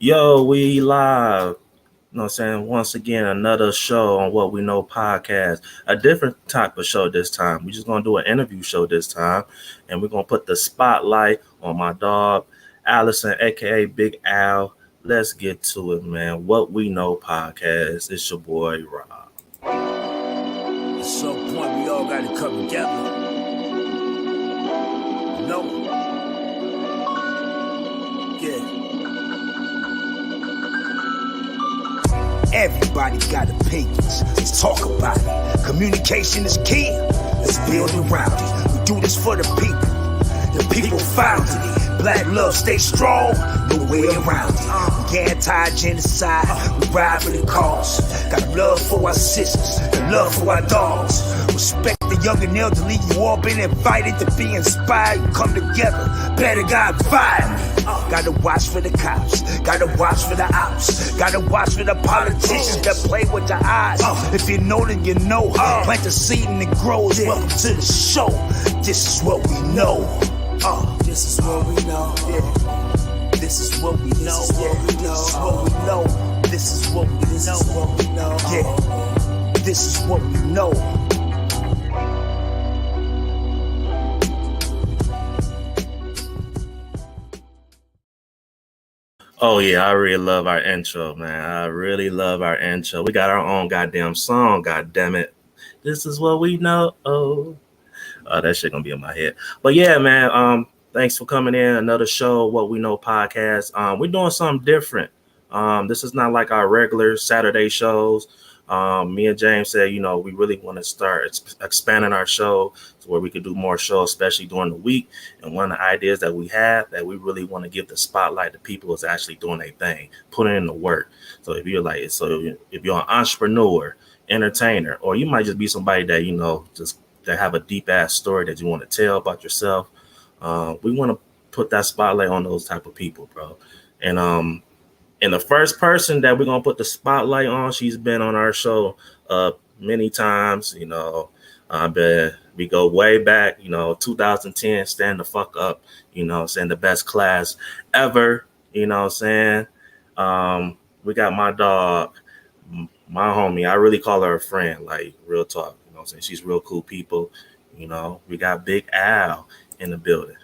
Yo, we live. You know what I'm saying? Once again, another show on What We Know podcast. A different type of show this time. We're just going to do an interview show this time. And we're going to put the spotlight on my dog, Allison, a.k.a. Big Al. Let's get to it, man. What We Know podcast. It's your boy, Rob. At some point, we all got to come together. No. Yeah. Everybody got opinions. Let's talk about it. Communication is key. Let's build around it. We do this for the people. The people founded it. Black love stay strong. No way around it. We anti-genocide. We ride for the cause. Got love for our sisters. And love for our dogs. Respect the young and elderly. You all been invited to be inspired. Come together. Better got violent. Gotta watch for the cops. Gotta watch for the ops. Gotta watch for the politicians that play with the eyes. If you know, then you know. Plant the seed and it grows. Welcome to the show. This is what we know. This is what we know. This is what we know. This is what we know. This is what we know. Yeah. This is what we know. Oh, yeah, I really love our intro, man. I really love our intro. We got our own goddamn song, goddamn it. This is what we know. Oh, that shit gonna be in my head. But yeah, man, thanks for coming in. Another show, What We Know podcast. We're doing something different. This is not like our regular Saturday shows. Me and James said, we really want to start expanding our show to where we could do more shows, especially during the week. And one of the ideas that we have that we really want to give the spotlight to people is actually doing their thing, putting in the work. So if you're an entrepreneur, entertainer, or you might just be somebody that, just that have a deep ass story that you want to tell about yourself. We want to put that spotlight on those type of people, bro. And the first person that we're gonna put the spotlight on, she's been on our show many times. We go way back, 2010, stand the fuck up, saying the best class ever, we got my dog, my homie. I really call her a friend, like real talk, she's real cool people. We got Big Al in the building.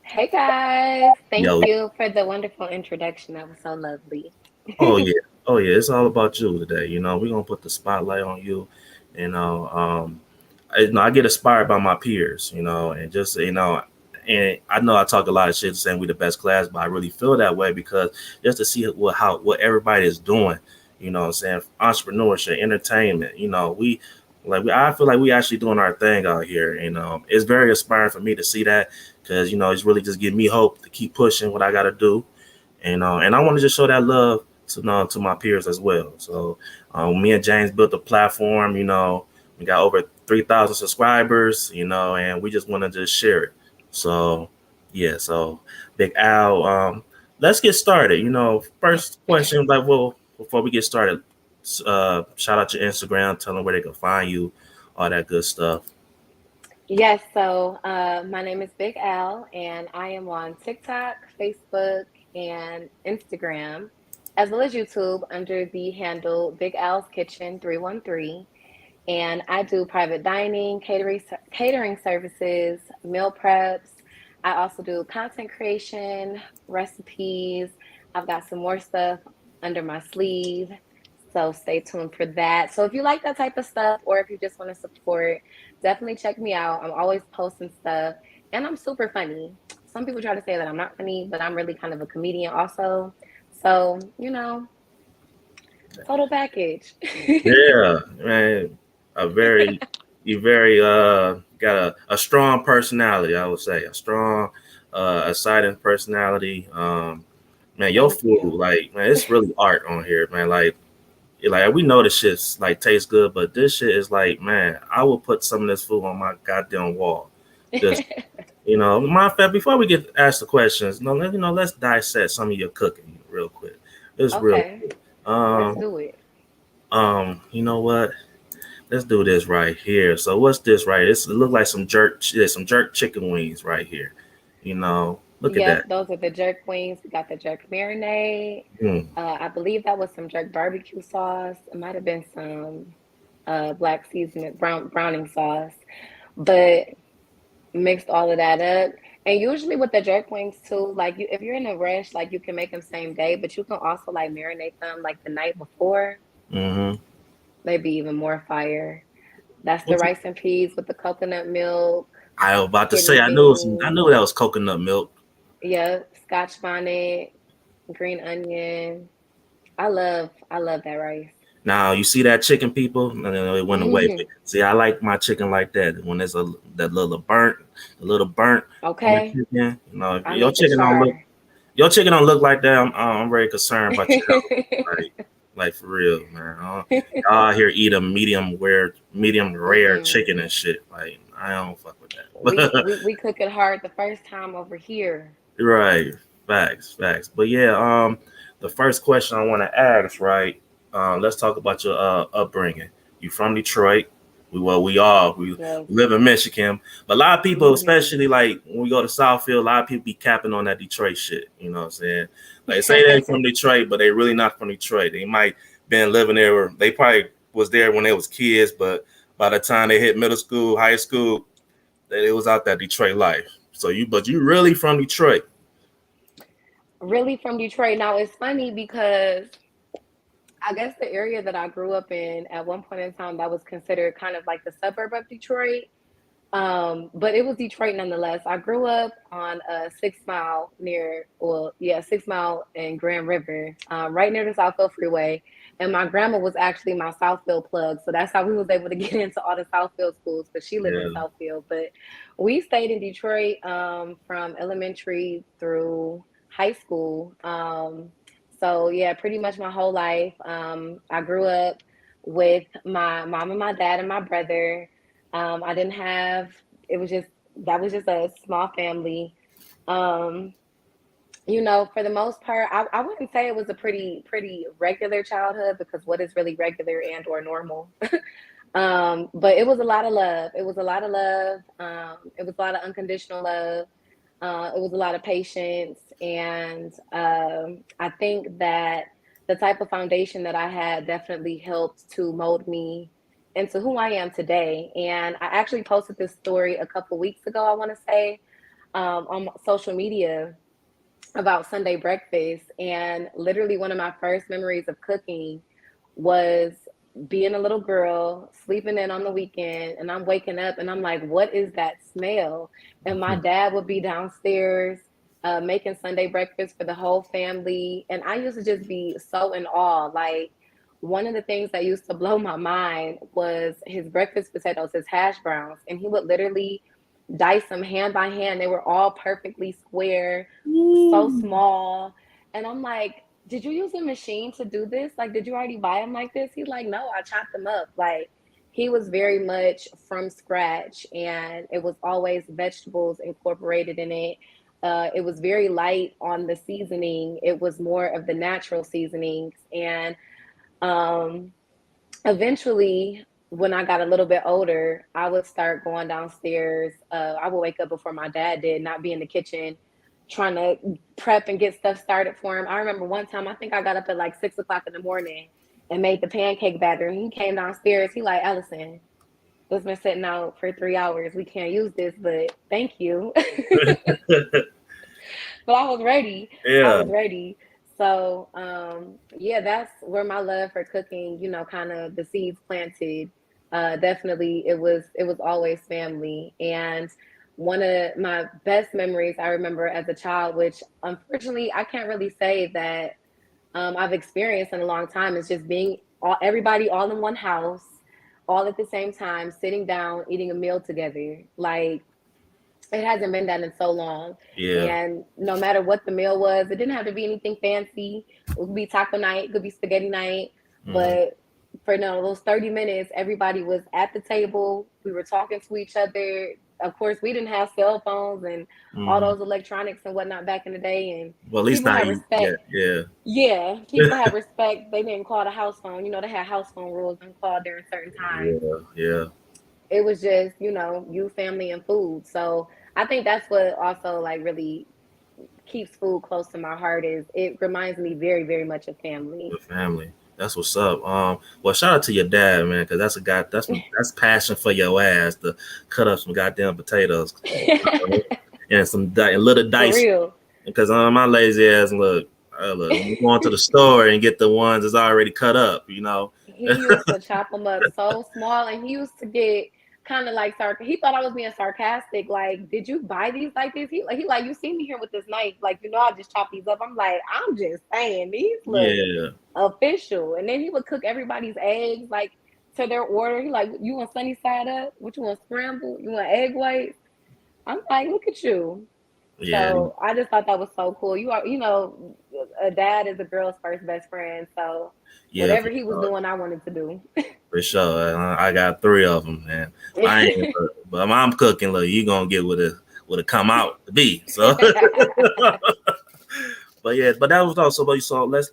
Hey guys, thank you for the wonderful introduction. That was so lovely. Oh yeah, it's all about you today. We're gonna put the spotlight on you. I get inspired by my peers, and just and I know I talk a lot of shit saying we the best class, but I really feel that way because just to see what everybody is doing, saying entrepreneurship, entertainment, I feel like we actually doing our thing out here, and it's very inspiring for me to see that. Because, it's really just giving me hope to keep pushing what I got to do. And I want to just show that love to my peers as well. So me and James built a platform, we got over 3,000 subscribers, and we just want to just share it. So, yeah, so Big Al, let's get started. First question, before we get started, shout out your Instagram, tell them where they can find you, all that good stuff. Yes, so my name is Big Al, and I am on TikTok, Facebook, and Instagram, as well as YouTube under the handle Big Al's Kitchen 313. And I do private dining, catering services, meal preps. I also do content creation, recipes. I've got some more stuff under my sleeve. So stay tuned for that. So if you like that type of stuff, or if you just want to support, definitely check me out. I'm always posting stuff, and I'm super funny. Some people try to say that I'm not funny, but I'm really kind of a comedian also. So, total package. Yeah, man. You very got a strong personality, I would say. A strong, exciting personality. Man, your food, man, it's really art on here, man. Like we know this shit's tastes good, but this shit is man, I will put some of this food on my goddamn wall. Just my fact, before we get asked the questions, let's dissect some of your cooking real quick. It's okay. Real quick. Let's do it. You know what? Let's do this right here. So what's this right? It looks like some jerk chicken wings right here. Look at Yep, that. those are the jerk wings. We got the jerk marinade. Mm, I believe that was some jerk barbecue sauce. It might have been some black seasoning browning sauce, but mixed all of that up. And usually with the jerk wings too, like if you're in a rush, like you can make them same day, but you can also like marinate them like the night before. mm-hmm. Maybe even more fire. That's the rice and peas with the coconut milk, I was about to say kidney I knew it was, I beans. knew that was coconut milk. Yeah, scotch bonnet, green onion. I love that rice. Now you see that chicken, people. No, no, no, it went away. Hmm. See, I like my chicken like that. When there's a little burnt on the Okay, chicken. You know, if I your need the chicken don't look, char. your chicken don't look like that. I'm very concerned about your health. Like, like for real, man. Y'all out here eat a medium rare Mm-mm. chicken and shit. Like, I don't fuck with We, that. we we cook it hard the first time over here. Right. Facts, facts. But yeah, the first question I want to ask, right? Let's talk about your upbringing. You from Detroit. We Yes. live in Michigan. But a lot of people, Hmm. especially like when we go to Southfield, a lot of people be capping on that Detroit shit. You know what I'm saying? Like say they're from Detroit, but they really not from Detroit. They might been living there, or they probably was there when they was kids, but by the time they hit middle school, high school, it was out that Detroit life. But you really from Detroit. Really from Detroit. Now it's funny because I guess the area that I grew up in at one point in time that was considered kind of like the suburb of Detroit. But it was Detroit nonetheless. I grew up on a 6 mile near, well, yeah, 6 mile in Grand River, right near the Southfield Freeway. And my grandma was actually my Southfield plug, so that's how we was able to get into all the Southfield schools because she lived in Yeah. Southfield. But we stayed in Detroit from elementary through high school. So yeah, pretty much my whole life. I grew up with my mom and my dad and my brother. I didn't have, it was just, that was just a small family. Um, for the most part, I wouldn't say it was a pretty regular childhood because what is really regular and or normal? But it was a lot of love. It was a lot of love. It was a lot of unconditional love. It was a lot of patience. And I think that the type of foundation that I had definitely helped to mold me into who I am today. And I actually posted this story a couple weeks ago, I want to say, on social media about Sunday breakfast. And literally, one of my first memories of cooking was being a little girl, sleeping in on the weekend, and I'm waking up and I'm like, what is that smell? And my dad would be downstairs making Sunday breakfast for the whole family. And I used to just be so in awe. Like, one of the things that used to blow my mind was his breakfast potatoes, his hash browns. And he would literally dice them hand by hand. They were all perfectly square, so small. And I'm like, did you use a machine to do this? Like, did you already buy them like this? He's like, no, I chopped them up. Like, he was very much from scratch, and it was always vegetables incorporated in it. It was very light on the seasoning. It was more of the natural seasonings. And um, eventually, when I got a little bit older, I would start going downstairs. I would wake up before my dad did, not be in the kitchen trying to prep and get stuff started for him. I remember one time, I think I got up at like 6 o'clock in the morning and made the pancake batter. And he came downstairs. He like, Ellison, it's been sitting out for 3 hours. We can't use this, but thank you. But I was ready. I Yeah. was ready. So yeah, that's where my love for cooking, kind of the seeds planted. Definitely it was always family. And one of my best memories I remember as a child, which unfortunately I can't really say that I've experienced in a long time, is just being everybody all in one house, all at the same time, sitting down, eating a meal together. Like, it hasn't been that in so long. Yeah. And no matter what the meal was, it didn't have to be anything fancy. It could be taco night, it could be spaghetti night. Mm-hmm. But for no, those 30 minutes, everybody was at the table. We were talking to each other. Of course, we didn't have cell phones and all Mm-hmm. those electronics and whatnot back in the day. And Well, at least people not had you. Yeah. respect. Yeah. Yeah, people had respect. They didn't call the house phone. They had house phone rules and call during certain times. Yeah. Yeah. It was just, you, family, and food. So I think that's what also like really keeps food close to my heart is it reminds me very, very much of family. Your family. That's what's up. Well, shout out to your dad, man, because that's a guy. That's passion for your ass to cut up some goddamn potatoes and some and little For dice. real. Because my lazy ass look, we going to the store and get the ones that's already cut up. You know. He used to chop them up so small, and he used to get kind of like he thought I was being sarcastic. Like, did you buy these like this? He like, you see me here with this knife, like, I just chop these up. I'm like, I'm just saying these look Yeah. official. And then he would cook everybody's eggs like to their order. He like, you want sunny side up? What you want, scrambled? You want egg white? I'm like, look at you. Yeah. So I just thought that was so cool. You are, a dad is a girl's first best friend. So Yeah. whatever he was doing, I wanted to do. For sure. I got 3 of them, man. But I'm cooking. Look, you gonna get what it come out to be. So, but yeah, but that was also. But so let's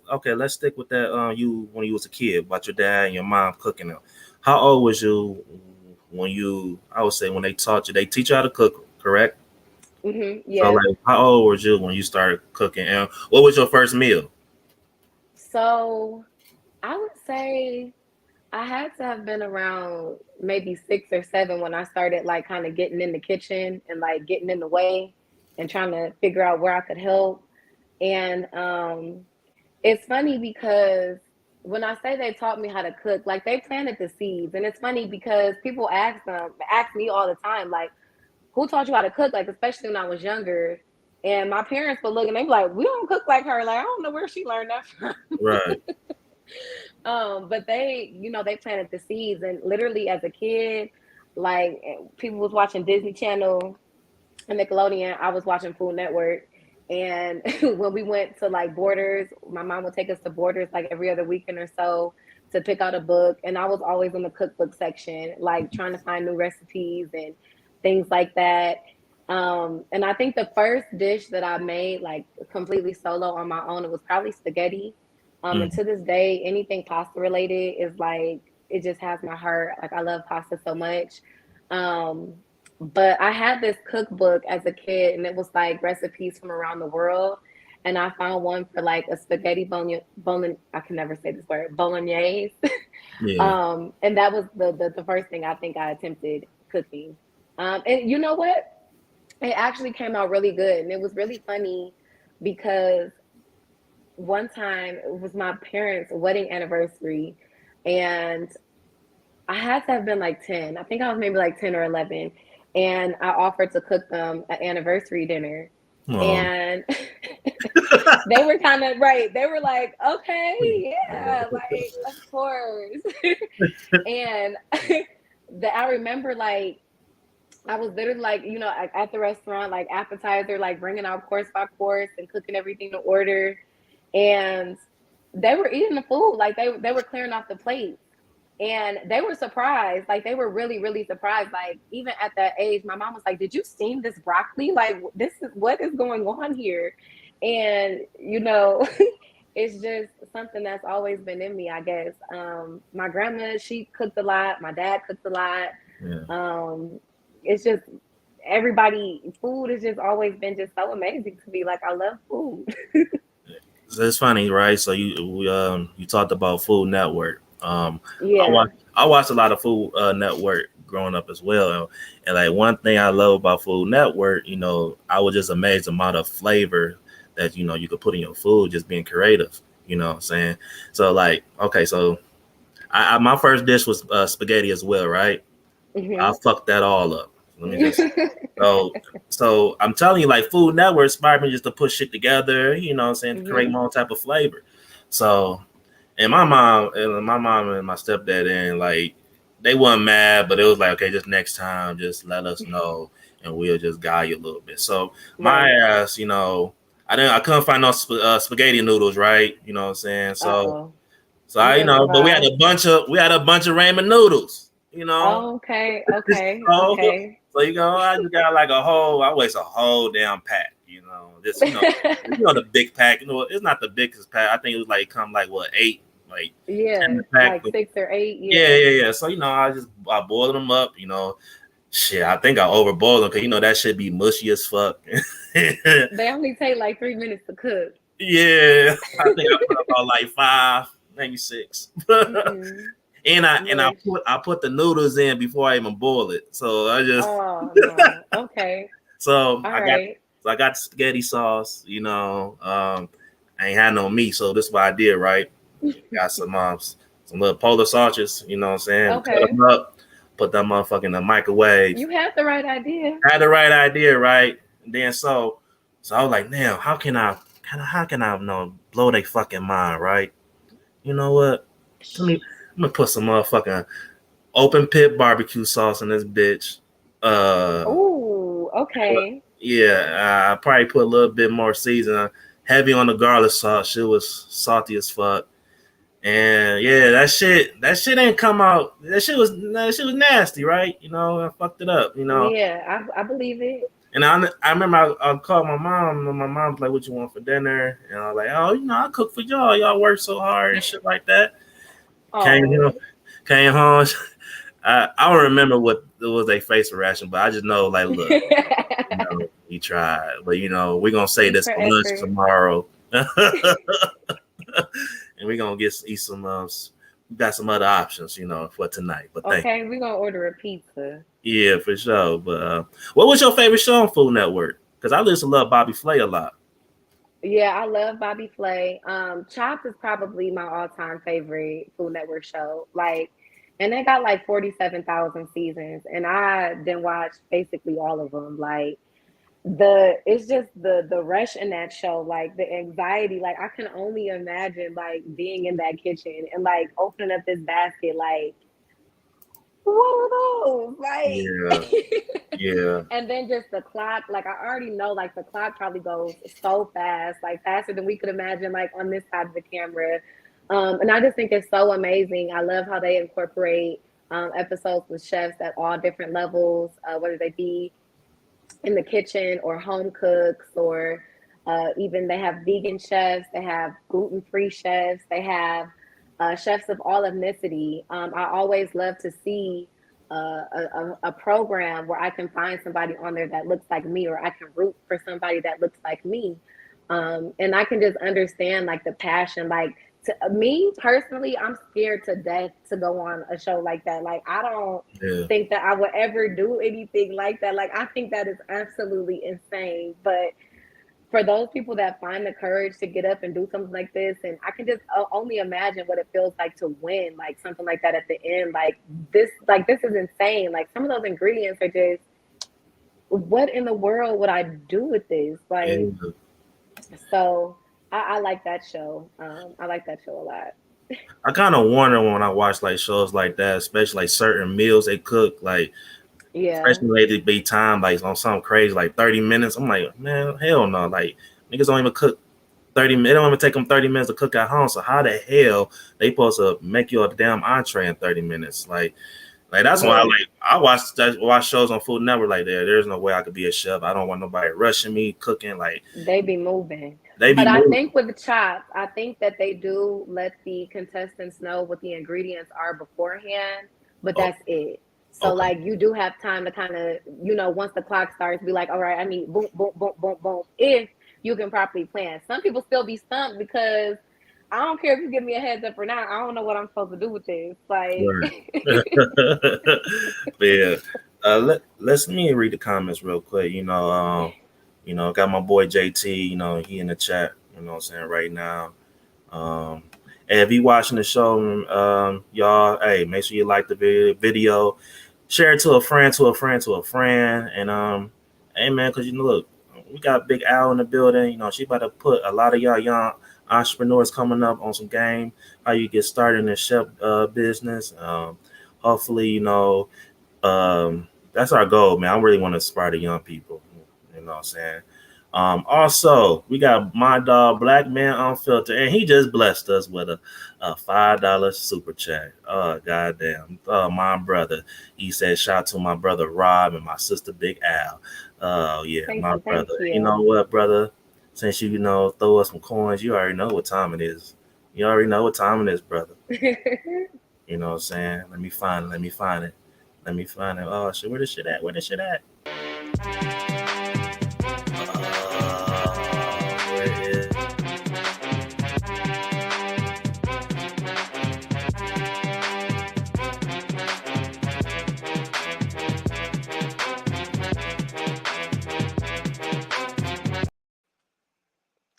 stick with that. You when you was a kid, about your dad and your mom cooking them. How old was you when I would say when they taught you? They teach you how to cook, correct? Yeah. So like, how old was you when you started cooking? And what was your first meal? So I would say I had to have been around maybe 6 or 7 when I started like kind of getting in the kitchen and like getting in the way and trying to figure out where I could help. And it's funny because when I say they taught me how to cook, like they planted the seeds. And it's funny because people ask me all the time, like, who taught you how to cook? Like, especially when I was younger. And my parents would look and they'd be like, we don't cook like her. Like, I don't know where she learned that from. Right. But they planted the seeds, and literally as a kid, like people was watching Disney Channel and Nickelodeon, I was watching Food Network. And when we went to like Borders, my mom would take us to Borders like every other weekend or so to pick out a book. And I was always in the cookbook section, like trying to find new recipes and things like that. And I think the first dish that I made like completely solo on my own, it was probably spaghetti. And to this day, anything pasta related is like, it just has my heart. Like I love pasta so much. But I had this cookbook as a kid, and it was like recipes from around the world. And I found one for like a spaghetti I can never say this word, bolognese. Yeah. And that was the first thing I think I attempted cooking. And you know what? It actually came out really good. And it was really funny because one time it was my parents' wedding anniversary, and I had to have been like 10. I think I was maybe like 10 or 11. And I offered to cook them an anniversary dinner. And they were kind of right. They were like, okay, yeah, like, of course. And I remember like, I was literally like, at the restaurant, like appetizer, like bringing out course by course and cooking everything to order. And they were eating the food. Like they were clearing off the plate. And they were surprised. Like they were really, really surprised. Like even at that age, my mom was like, did you steam this broccoli? Like what is going on here? And, it's just something that's always been in me, I guess. My grandma, she cooked a lot. My dad cooked a lot. Yeah. It's just food has just always been just so amazing to me. Like I love food. It's funny, right? So you talked about Food Network. Yeah. I watched a lot of Food Network growing up as well, and like one thing I love about Food Network, I was just amazed the amount of flavor that you could put in your food, just being creative. You know what I'm saying? So like, okay, so my first dish was spaghetti as well, right? Mm-hmm. I fucked that all up. Let me just so I'm telling you, like Food Network inspired me just to put shit together, you know what I'm saying, to create my own type of flavor. So and my mom and my stepdad, and like they weren't mad, but it was like, okay, just next time, just let us know and we'll just guide you a little bit. So my ass, I couldn't find no spaghetti noodles, right? You know what I'm saying? So I, but we had a bunch of ramen noodles, Okay. So I just got like I waste a whole damn pack, just the big pack. It's not the biggest pack. I think it was like come like what 8, like 10 pack, like 6 or 8. Yeah. So I boiled them up, Shit, I think I overboiled them because you know that should be mushy as fuck. They only take like 3 minutes to cook. Yeah, I think I put about like 5, maybe 6. Mm-mm. And Mush. I put the noodles in before I even boil it. So Oh no. Okay. so All right. I got spaghetti sauce. You know, I ain't had no meat, so this is what I did. Right, got some little polar sausages. You know what I'm saying? Cut Okay. them up, put that motherfucker in the microwave. You had the right idea. I had the right idea, right? And then so I was like, damn, how can I blow they fucking mind, right? You know what? I'm gonna put some motherfucking open pit barbecue sauce in this bitch. Uh, Ooh, okay. yeah, I probably put a little bit more seasoning. Heavy on the garlic sauce. Shit was salty as fuck. And yeah, that shit ain't come out. That shit was nasty, right? You know, I fucked it up. You know, Yeah, I believe it. and I remember I called my mom, and my mom's like, "What you want for dinner?" And I was like, "Oh, you know, I cook for y'all. Y'all work so hard and shit like that." Came home, Oh. came home. I don't remember what it was they face reaction, but I just know, like, look, you know, he tried, but you know, we're gonna say E this for for lunch effort. tomorrow, and we're gonna eat some. We got some other options, you know, for tonight. But thank you. Okay, we're gonna order a pizza. Yeah, for sure. But what was your favorite show on Food Network? Because I used to love Bobby Flay a lot. Yeah, I love Bobby Flay. Chopped is probably my all-time favorite Food Network show. Like, and they got like 47,000 seasons, and I didn't watch basically all of them. Like, it's just the rush in that show, like the anxiety. Like, I can only imagine like being in that kitchen and like opening up this basket, like, what are those? Yeah, Like, yeah, and then just the clock, like I already know, like the clock probably goes so fast, like faster than we could imagine, like on this side of the camera. And I just think it's so amazing. I love how they incorporate episodes with chefs at all different levels, whether they be in the kitchen or home cooks, or even they have vegan chefs, they have gluten-free chefs, they have chefs of all ethnicity. I always love to see a program where I can find somebody on there that looks like me, or I can root for somebody that looks like me. And I can just understand like the passion. Like, to me personally, I'm scared to death to go on a show like that. Like, I don't yeah. think that I would ever do anything like that. Like, I think that is absolutely insane. But for those people that find the courage to get up and do something like this, and I can just only imagine what it feels like to win like something like that at the end. Like this is insane. Like, some of those ingredients are just, what in the world would I do with this? Like, Yeah. so I like that show. I like that show a lot. I kind of wonder when I watch like shows like that, especially like certain meals they cook, like Yeah. especially when they be time like on something crazy like 30 minutes. I'm like, man, hell no! Like niggas don't even cook 30 minutes. It don't even take them 30 minutes to cook at home. So how the hell they supposed to make you a damn entree in 30 minutes? Like that's why Look, I watch shows on Food Network like that. There's no way I could be a chef. I don't want nobody rushing me cooking. Like they be moving. they be But I moving. think with the chops, I think that they do let the contestants know what the ingredients are beforehand, but Oh, that's it. So okay. like you do have time to kind of, once the clock starts, be like, all right, I need boom, boom, boom, boom, boom. If you can properly plan. Some people still be stumped because I don't care if you give me a heads up or not. I don't know what I'm supposed to do with this. Like, Right. But yeah, let me read the comments real quick. Got my boy JT. You know, he in the chat. You know, what I'm saying right now. Um, and if you watching the show, y'all, hey, make sure you like the video, share it to a friend, to a friend, to a friend, and hey man, because look, we got Big Al in the building. You know, she about to put a lot of y'all young entrepreneurs coming up on some game, how you get started in the chef business. Hopefully, that's our goal, man. I really want to inspire the young people. You know what I'm saying? Also, we got my dog Black Man Unfiltered, and he just blessed us with a $5 super chat. Oh goddamn! My brother, he said, "Shout out to my brother Rob and my sister Big Al." Oh yeah, my thank brother. You know you. what, brother? Since you throw us some coins, you already know what time it is. You already know what time it is, brother. You know what I'm saying? Let me find it. Let me find it. Oh shit, where this shit at? Where this shit at? Where is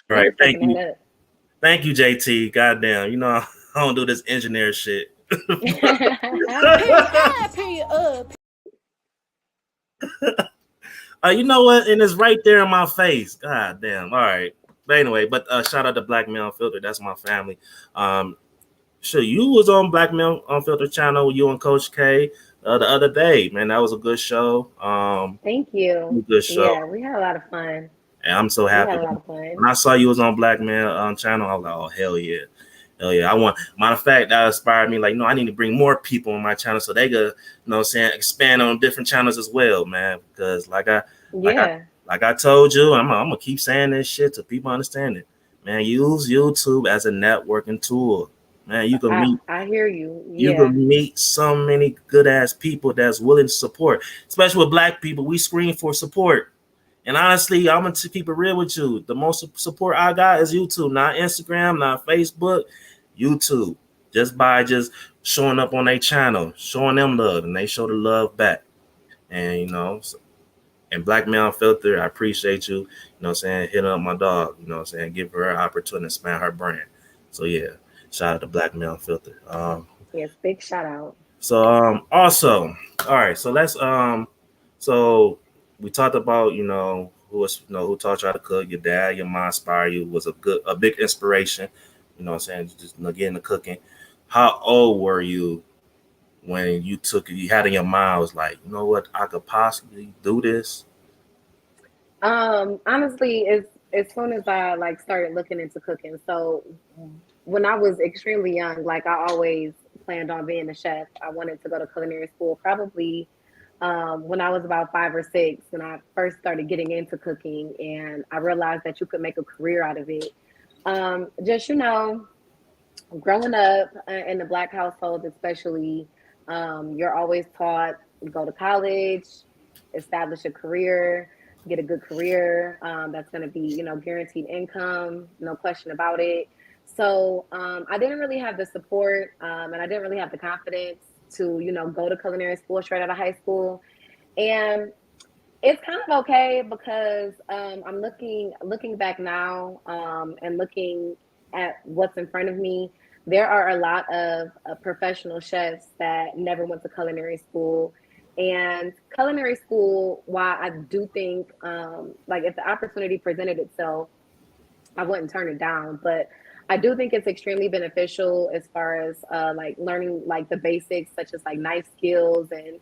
All He right, was looking that up. thank you, JT. Goddamn, you know I don't do this engineer shit. You know what? And it's right there in my face. God damn. All right. But anyway, shout out to Black Male Unfiltered. That's my family. Um, sure, you was on Black Male Unfiltered channel with you and Coach K the other day, man. That was a good show. Thank you. Good show, Yeah, we had a lot of fun. and I'm so We had happy a lot of when fun. I saw you was on Black Male channel. I was like, oh hell yeah. Hell yeah. I want matter of fact that inspired me, like, no, I need to bring more people on my channel so they could, what I'm saying, expand on different channels as well, man. Because like I Yeah, like I told you, I'm gonna keep saying this shit till people understand it. Man, use YouTube as a networking tool. Man, I hear you. you Yeah, can meet so many good ass people that's willing to support, especially with black people. We scream for support. And honestly, I'm gonna keep it real with you. The most support I got is YouTube, not Instagram, not Facebook, YouTube. Just by just showing up on their channel, showing them love, and they show the love back. And and Black Male Filter, I appreciate you. You know what I'm saying? Hitting up my dog. You know what I'm saying? Give her an opportunity to expand her brand. So yeah, shout out to Black Male Filter. yes, big shout out. Also, all right. So we talked about who was who taught you how to cook. Your dad, your mom inspired you, was a big inspiration. You know what I'm saying? Just getting the cooking. How old were you when you had in your mind, was like, you know what, I could possibly do this? Honestly, it's as soon as I like started looking into cooking. So when I was extremely young, like I always planned on being a chef. I wanted to go to culinary school probably when I was about 5 or 6, when I first started getting into cooking, and I realized that you could make a career out of it. Just growing up in the black household, especially, you're always taught go to college, establish a career, get a good career that's going to be, guaranteed income, no question about it. So I didn't really have the support, and I didn't really have the confidence to, go to culinary school straight out of high school. And it's kind of okay because I'm looking back now, and looking at what's in front of me. There are a lot of professional chefs that never went to culinary school, and culinary school. While I do think, like, if the opportunity presented itself, I wouldn't turn it down. But I do think it's extremely beneficial as far as like learning like the basics, such as like knife skills and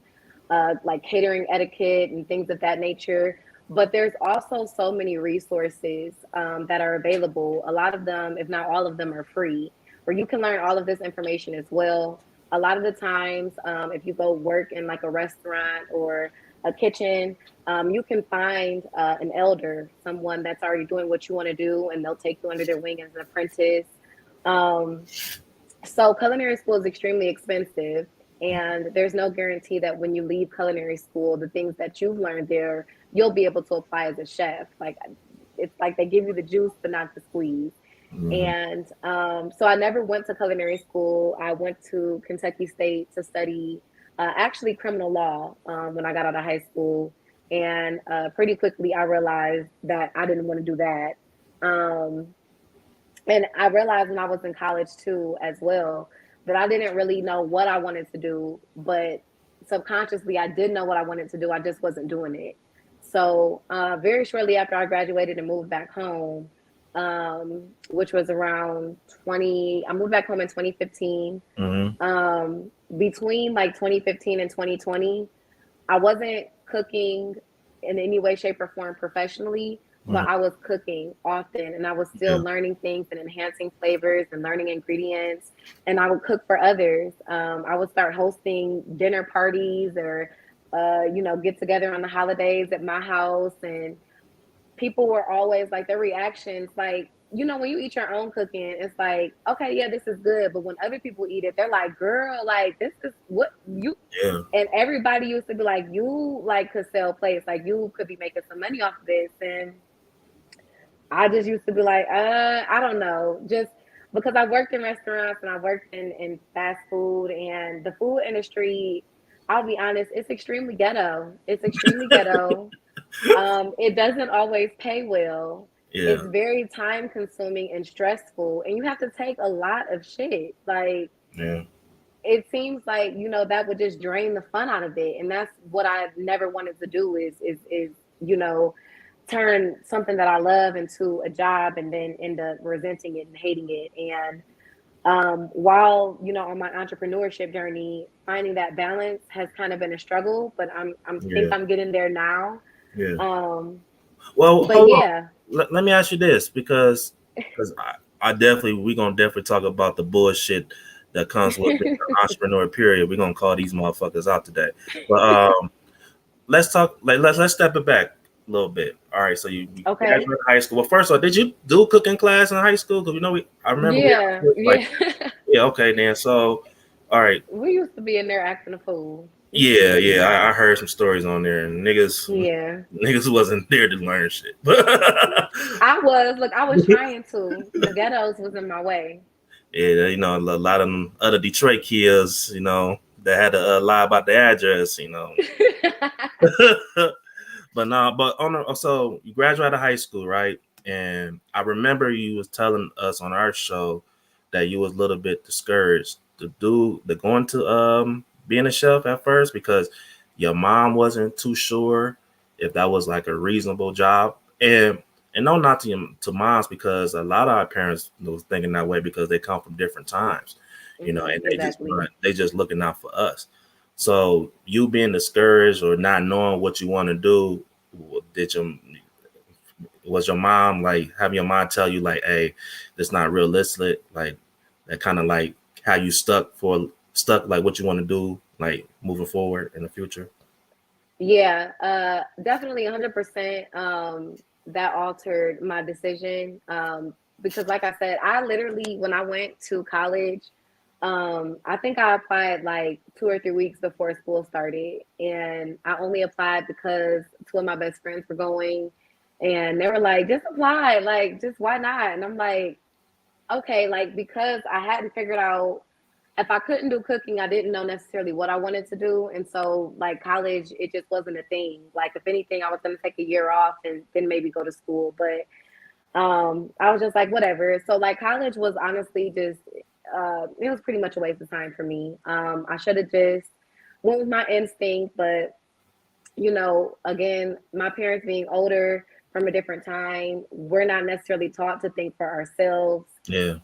like catering etiquette and things of that nature. But there's also so many resources that are available. A lot of them, if not all of them, are free, where you can learn all of this information as well. A lot of the times, if you go work in like a restaurant or a kitchen, you can find an elder, someone that's already doing what you want to do, and they'll take you under their wing as an apprentice. Um, so culinary school is extremely expensive, and there's no guarantee that when you leave culinary school, the things that you've learned there, you'll be able to apply as a chef. Like, it's like they give you the juice, but not the squeeze. Mm-hmm. And so I never went to culinary school. I went to Kentucky State to study actually criminal law when I got out of high school. And pretty quickly, I realized that I didn't want to do that. Um, and I realized when I was in college too, as well, that I didn't really know what I wanted to do, but subconsciously I did know what I wanted to do. I just wasn't doing it. So very shortly after I graduated and moved back home, which was around 20, I moved back home in 2015. Mm-hmm. Between like 2015 and 2020, I wasn't cooking in any way, shape, or form professionally, but I was cooking often, and I was still Yeah. learning things and enhancing flavors and learning ingredients. And I would cook for others. I would start hosting dinner parties or, get together on the holidays at my house. And people were always like, their reactions, like, you know, when you eat your own cooking, it's like, okay, yeah, this is good. But when other people eat it, they're like, girl, like this is what you, Yeah. and everybody used to be like, you like could sell plates, like you could be making some money off of this. And I just used to be like, I don't know, just because I worked in restaurants and I worked in fast food and the food industry. I'll be honest, it's extremely ghetto. It's extremely ghetto. It doesn't always pay well. Yeah. It's very time consuming and stressful, and you have to take a lot of shit. Like Yeah. it seems like, you know, that would just drain the fun out of it, and that's what I never wanted to do. Is you know, turn something that I love into a job and then end up resenting it and hating it. And while, you know, on my entrepreneurship journey, finding that balance has kind of been a struggle, but I'm think Yeah. I'm getting there now. Yeah. Um, Well, but hold on. yeah, Let me ask you this, because I definitely we're gonna definitely talk about the bullshit that comes with the entrepreneur period. We're gonna call these motherfuckers out today. But let's talk like let's step it back a little bit. All right, so you okay, graduated high school. Well, first of all, did you do cooking class in high school? Because I remember we yeah, like yeah. yeah, okay then. So all right. We used to be in there acting a fool. It's Yeah, crazy yeah, I now. heard some stories on there, and Yeah, niggas wasn't there to learn shit. I was. Look, I was trying to. The ghettos was in my way. Yeah, a lot of them other Detroit kids, that had to lie about the address, But no, so you graduated high school, right? And I remember you was telling us on our show that you was a little bit discouraged to going to being a chef at first because your mom wasn't too sure if that was like a reasonable job. And no, not to moms, because a lot of our parents was thinking that way because they come from different times, and Exactly. they just looking out for us. So you being discouraged or not knowing what you want to do, did your was your mom like having your mom tell you like, hey, that's not realistic, like that kind of like how you stuck like what you want to do like moving forward in the future? Yeah, definitely 100%. That altered my decision. Because like I said, I literally, when I went to college, I think I applied like 2 or 3 weeks before school started. And I only applied because two of my best friends were going and they were like, just apply, like, just why not? And I'm like, okay, like, because I hadn't figured out if I couldn't do cooking, I didn't know necessarily what I wanted to do. And so, like, college, it just wasn't a thing. Like, if anything, I was going to take a year off and then maybe go to school. But I was just like, whatever. So, like, college was honestly just, it was pretty much a waste of time for me. I should have just went with my instinct. But, you know, again, my parents being older from a different time, we're not necessarily taught to think for ourselves. Yeah.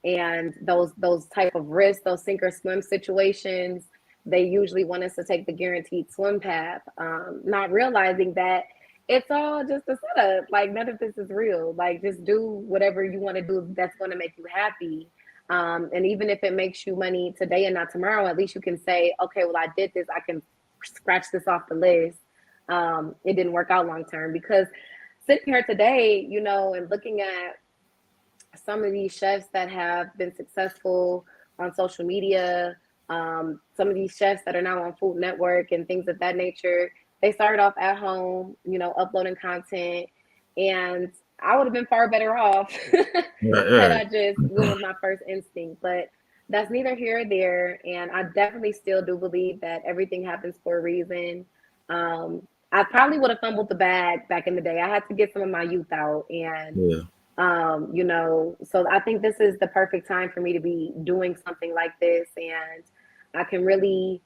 And those type of risks, those sink or swim situations, they usually want us to take the guaranteed swim path, not realizing that it's all just a setup. Like none of this is real. Like just do whatever you want to do that's going to make you happy. And even if it makes you money today and not tomorrow, at least you can say, okay, well, I did this. I can scratch this off the list. It didn't work out long term because sitting here today, you know, and looking at some of these chefs that have been successful on social media, some of these chefs that are now on Food Network and things of that nature, they started off at home, you know, uploading content. And I would have been far better off Right, had right. I just went with my first instinct. But that's neither here or there. And I definitely still do believe that everything happens for a reason. I probably would have fumbled the bag back in the day. I had to get some of my youth out. And Yeah. you know, so I think this is the perfect time for me to be doing something like this, and I can really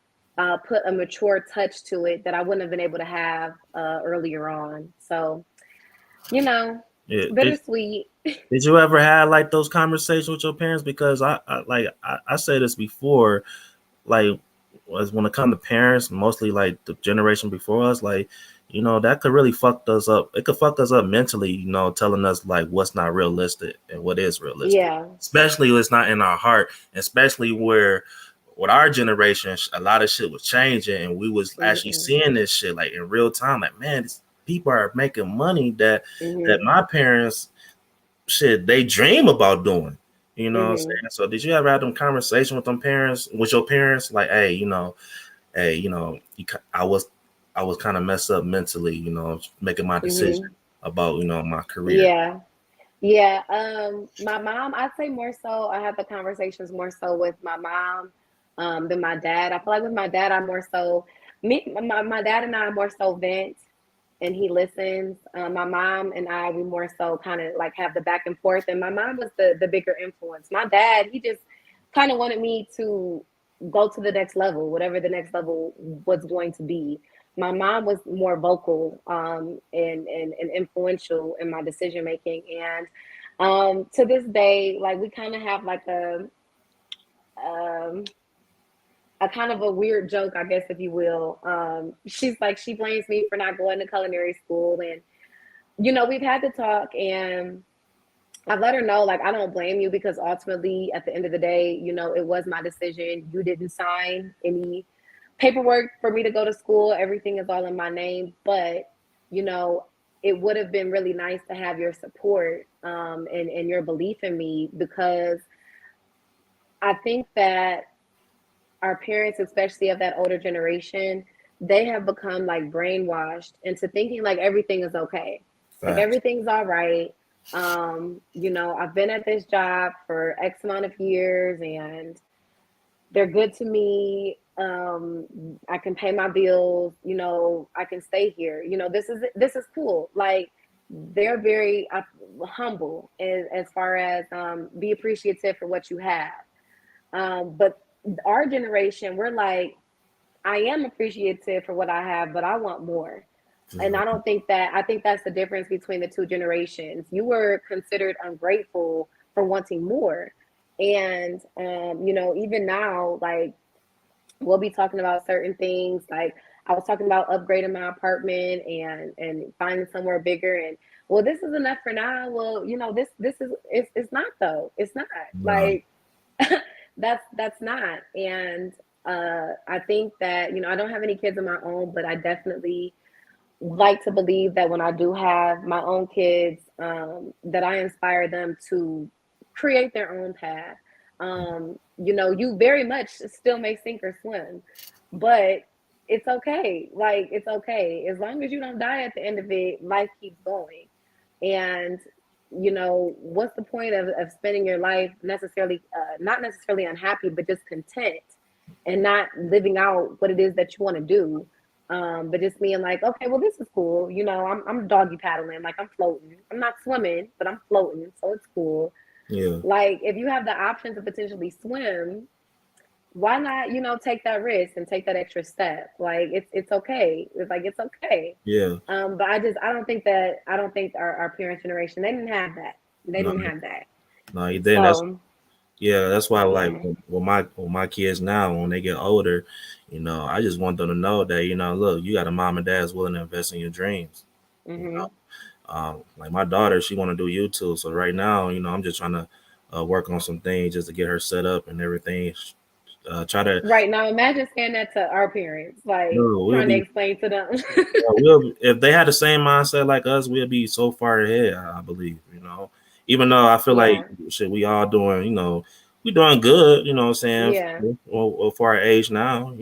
put a mature touch to it that I wouldn't have been able to have earlier on. So, you know, Yeah. bittersweet. Did you ever have like those conversations with your parents? Because I say this before, like when it comes to parents, mostly like the generation before us, like that could really fuck us up. It could fuck us up mentally, telling us like what's not realistic and what is realistic, Yeah. especially if it's not in our heart, especially where with our generation, a lot of shit was changing, and we was actually Mm-mm. seeing this shit like in real time. Like, man, people are making money that Mm-hmm. my parents shit they dream about doing. You know what I'm Mhm. saying? So did you ever have them conversation with them parents, with your parents, like, hey, I was kind of messed up mentally, making my decision Mhm. about, my career. Yeah. Yeah. My mom, I'd say more so. I have the conversations more so with my mom, than my dad. I feel like with my dad, I'm more so my dad and I are more so vent, and he listens. My mom and I, we more so kind of like have the back and forth. And my mom was the bigger influence. My dad, he just kind of wanted me to go to the next level, whatever the next level was going to be. My mom was more vocal, and influential in my decision making. And to this day, like we kind of have like um, a kind of a weird joke, I guess, if you will. She's like, she blames me for not going to culinary school. And, we've had to talk, and I've let her know, like, I don't blame you, because ultimately, at the end of the day, it was my decision. You didn't sign any paperwork for me to go to school. Everything is all in my name. But, you know, it would have been really nice to have your support, and your belief in me, because I think that our parents, especially of that older generation, they have become like brainwashed into thinking like everything is okay, like Facts. everything's all right. I've been at this job for X amount of years, and they're good to me. I can pay my bills. I can stay here. This is cool. Like, they're very humble as far as, be appreciative for what you have. But our generation, we're like, I am appreciative for what I have, but I want more. And I think that's the difference between the two generations. You were considered ungrateful for wanting more. And, even now, like, we'll be talking about certain things. Like, I was talking about upgrading my apartment, and finding somewhere bigger. And, well, this is enough for now. Well, this is, it's not, though. It's not No, like, that's not. And I think that, I don't have any kids of my own, but I definitely like to believe that when I do have my own kids, that I inspire them to create their own path. You very much still may sink or swim, but it's okay. Like, it's okay as long as you don't die at the end of it. Life keeps going. And, what's the point of spending your life necessarily, not necessarily unhappy, but just content, and not living out what it is that you want to do, but just being like, okay, well, this is cool. I'm doggy paddling, like I'm floating. I'm not swimming, but I'm floating, so it's cool. yeah, Like, if you have the option to potentially swim, why not, take that risk and take that extra step? Like, it's okay. It's like, it's okay. yeah. But I don't think our parents' generation, they didn't have that. They No, didn't have that. no, you didn't. So That's why, like, yeah. with my kids now, when they get older, I just want them to know that, look, you got a mom and dad that's willing to invest in your dreams. You know, Hmm. like my daughter, she want to do YouTube, so right now, I'm just trying to work on some things just to get her set up and everything. Try to, Right now, imagine saying that to our parents, like we'll trying to be, explain to them. if they had the same mindset like us, we'll be so far ahead. I believe, even though I feel like Yeah, shit, we all doing, we doing good. You know what I'm saying? yeah. Well, for our age now,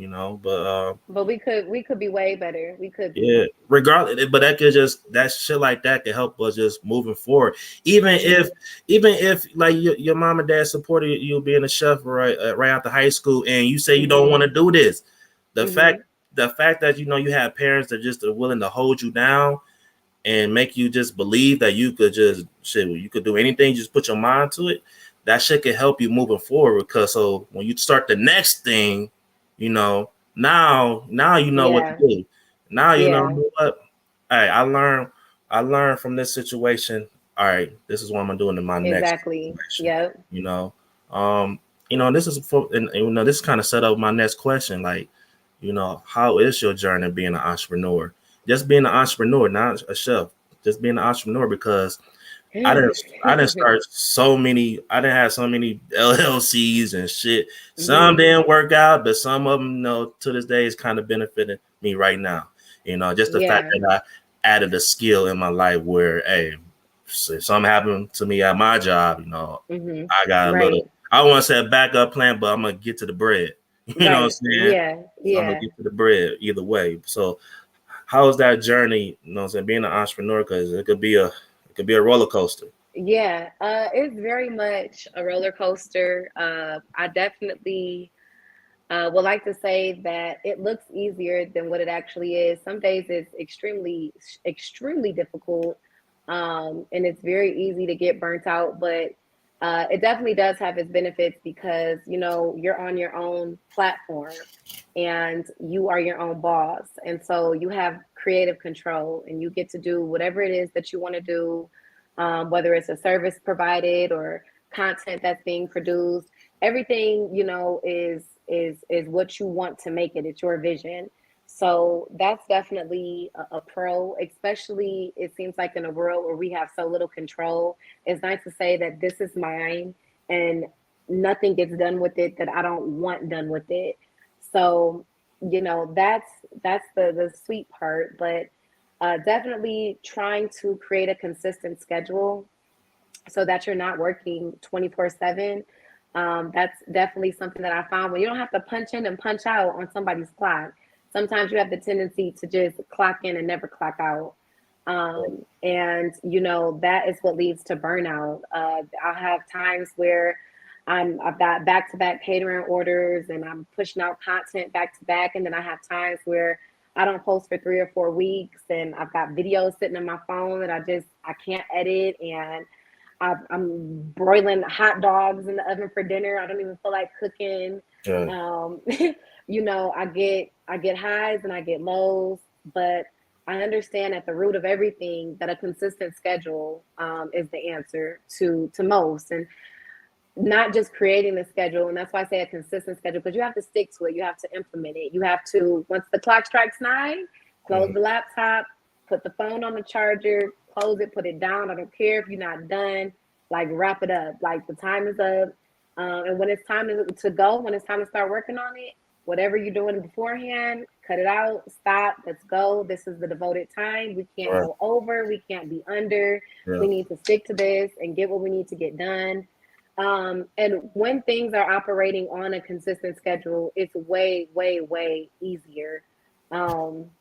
but But we could be way better. We could be. yeah, regardless, but that could just that shit like that could help us just moving forward. Even if, Hmm. like your mom and dad supported you being a chef right after high school, and you say you don't want Hmm. to do this, the fact Hmm. the fact that you have parents that just are willing to hold you down and make you just believe that you could just shit, you could do anything, just put your mind to it. That shit can help you moving forward, because so when you start the next thing, you know, now you know what to Yeah, do. Now you know yeah, what. All right, I learned from this situation. All right, this is what I'm gonna do in my next exactly. situation. Yep. You know, um, this is for, and this kind of set up my next question. Like, how is your journey being an entrepreneur? Just being an entrepreneur, not a chef. Just being an entrepreneur, because I didn't start so many. I didn't have so many LLCs and shit. Some Hmm. didn't work out, but some of them, to this day is kind of benefiting me right now. Just the fact Yeah. that I added a skill in my life where, hey, if something happened to me at my job, I got a little, Right. I don't want to say a backup plan, but I'm going to get to the bread. You know what I'm Right. saying? Yeah. So I'm going to Yeah. get to the bread either way. So how is that journey, you know what I'm saying, being an entrepreneur? Because it could be a roller coaster. Yeah. It's very much a roller coaster. I definitely would like to say that it looks easier than what it actually is. Some days it's extremely difficult, and it's very easy to get burnt out. But it definitely does have its benefits because you're on your own platform, and you are your own boss, and so you have creative control, and you get to do whatever it is that you want to do, whether it's a service provided or content that's being produced. Everything is what you want to make it. It's your vision. So that's definitely a pro, especially it seems like in a world where we have so little control. It's nice to say that this is mine and nothing gets done with it that I don't want done with it. So, that's the sweet part, but definitely trying to create a consistent schedule so that you're not working 24/7. That's definitely something that I found when you don't have to punch in and punch out on somebody's clock. Sometimes you have the tendency to just clock in and never clock out. And that is what leads to burnout. I'll have times where I've got back to back catering orders and I'm pushing out content back to back. And then I have times where I don't post for 3 or 4 weeks and I've got videos sitting on my phone that I can't edit, and I'm broiling hot dogs in the oven for dinner. I don't even feel like cooking. Yeah. Um, I get highs and I get lows, but I understand at the root of everything that a consistent schedule is the answer to most, and not just creating the schedule. And that's why I say a consistent schedule, because you have to stick to it. You have to implement it. You have to, once the clock strikes 9, close the laptop, put the phone on the charger, close it, put it down. I don't care if you're not done. Like, wrap it up. Like, the time is up. And when it's time to go, when it's time to start working on it, whatever you're doing beforehand, cut it out, stop, let's go. This is the devoted time. We can't Right. go over, we can't be under. Yeah. We need to stick to this and get what we need to get done. And when things are operating on a consistent schedule, it's way, way, way easier. Um,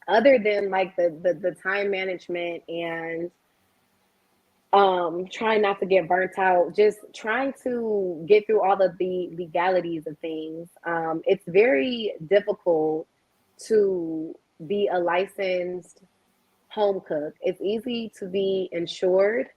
Other than like the time management and trying not to get burnt out, just trying to get through all of the legalities of things. It's very difficult to be a licensed home cook. It's easy to be insured.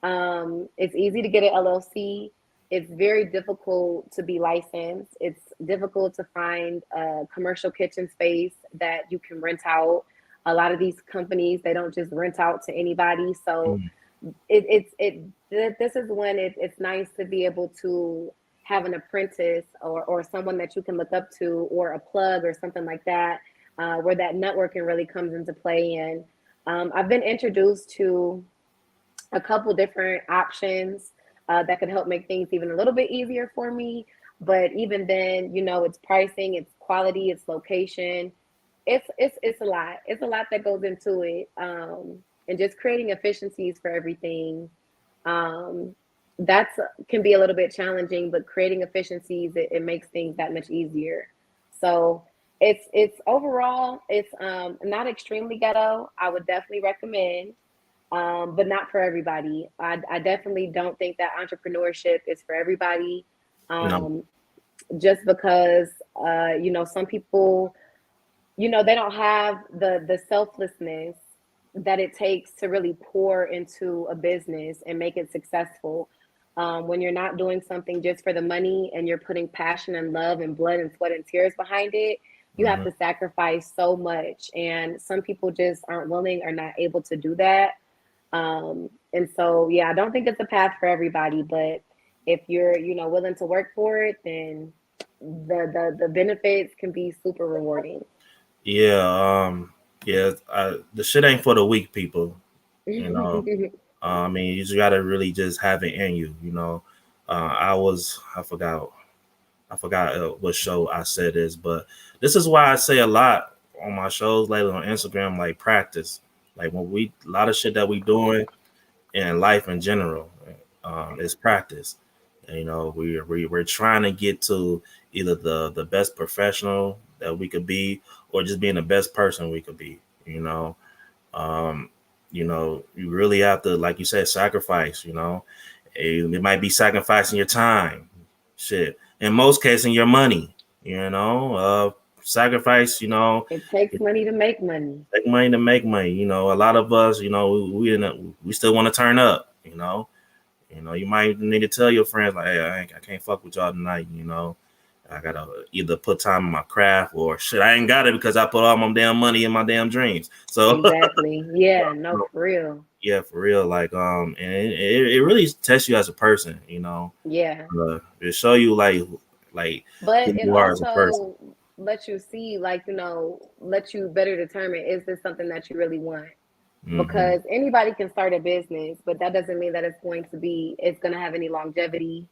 It's easy to get an LLC. It's very difficult to be licensed. It's difficult to find a commercial kitchen space that you can rent out. A lot of these companies, they don't just rent out to anybody. So Mm. this is when it's nice to be able to have an apprentice or someone that you can look up to, or a plug or something like that, where that networking really comes into play. And I've been introduced to a couple different options that could help make things even a little bit easier for me. But even then, it's pricing, it's quality, it's location. It's a lot. It's a lot that goes into it, and just creating efficiencies for everything. Um, that's can be a little bit challenging, but creating efficiencies, it makes things that much easier. So it's overall it's not extremely ghetto. I would definitely recommend, but not for everybody. I definitely don't think that entrepreneurship is for everybody. No. Um, just because some people, they don't have the selflessness that it takes to really pour into a business and make it successful. When you're not doing something just for the money and you're putting passion and love and blood and sweat and tears behind it, you have Mhm. to sacrifice so much. And some people just aren't willing or not able to do that. And so, yeah, I don't think it's a path for everybody, but if you're, willing to work for it, then the benefits can be super rewarding. Yeah. Yeah. The shit ain't for the weak people. You know. I mean, you just gotta really just have it in you. I forgot what show I said this, but this is why I say a lot on my shows lately on Instagram, like practice. Like when a lot of shit that we doing, in life in general is practice. And, you know, we're trying to get to either the best professional that we could be, or just being the best person we could be. Um, you really have to, like you said, sacrifice. It might be sacrificing your time, shit. In most cases, your money. Sacrifice. It takes money to make money. Take money to make money. A lot of us, we still want to turn up. You might need to tell your friends like, hey, I can't fuck with y'all tonight. I gotta either put time in my craft, or shit, I ain't got it because I put all my damn money in my damn dreams. So Exactly. Yeah, no, for real. yeah, for real. Like, and it really tests you as a person. Yeah. It show you like But who it you are as a person. also lets you see, like, let you better determine, is this something that you really want? Mm-hmm. Because anybody can start a business, but that doesn't mean that it's going to have any longevity.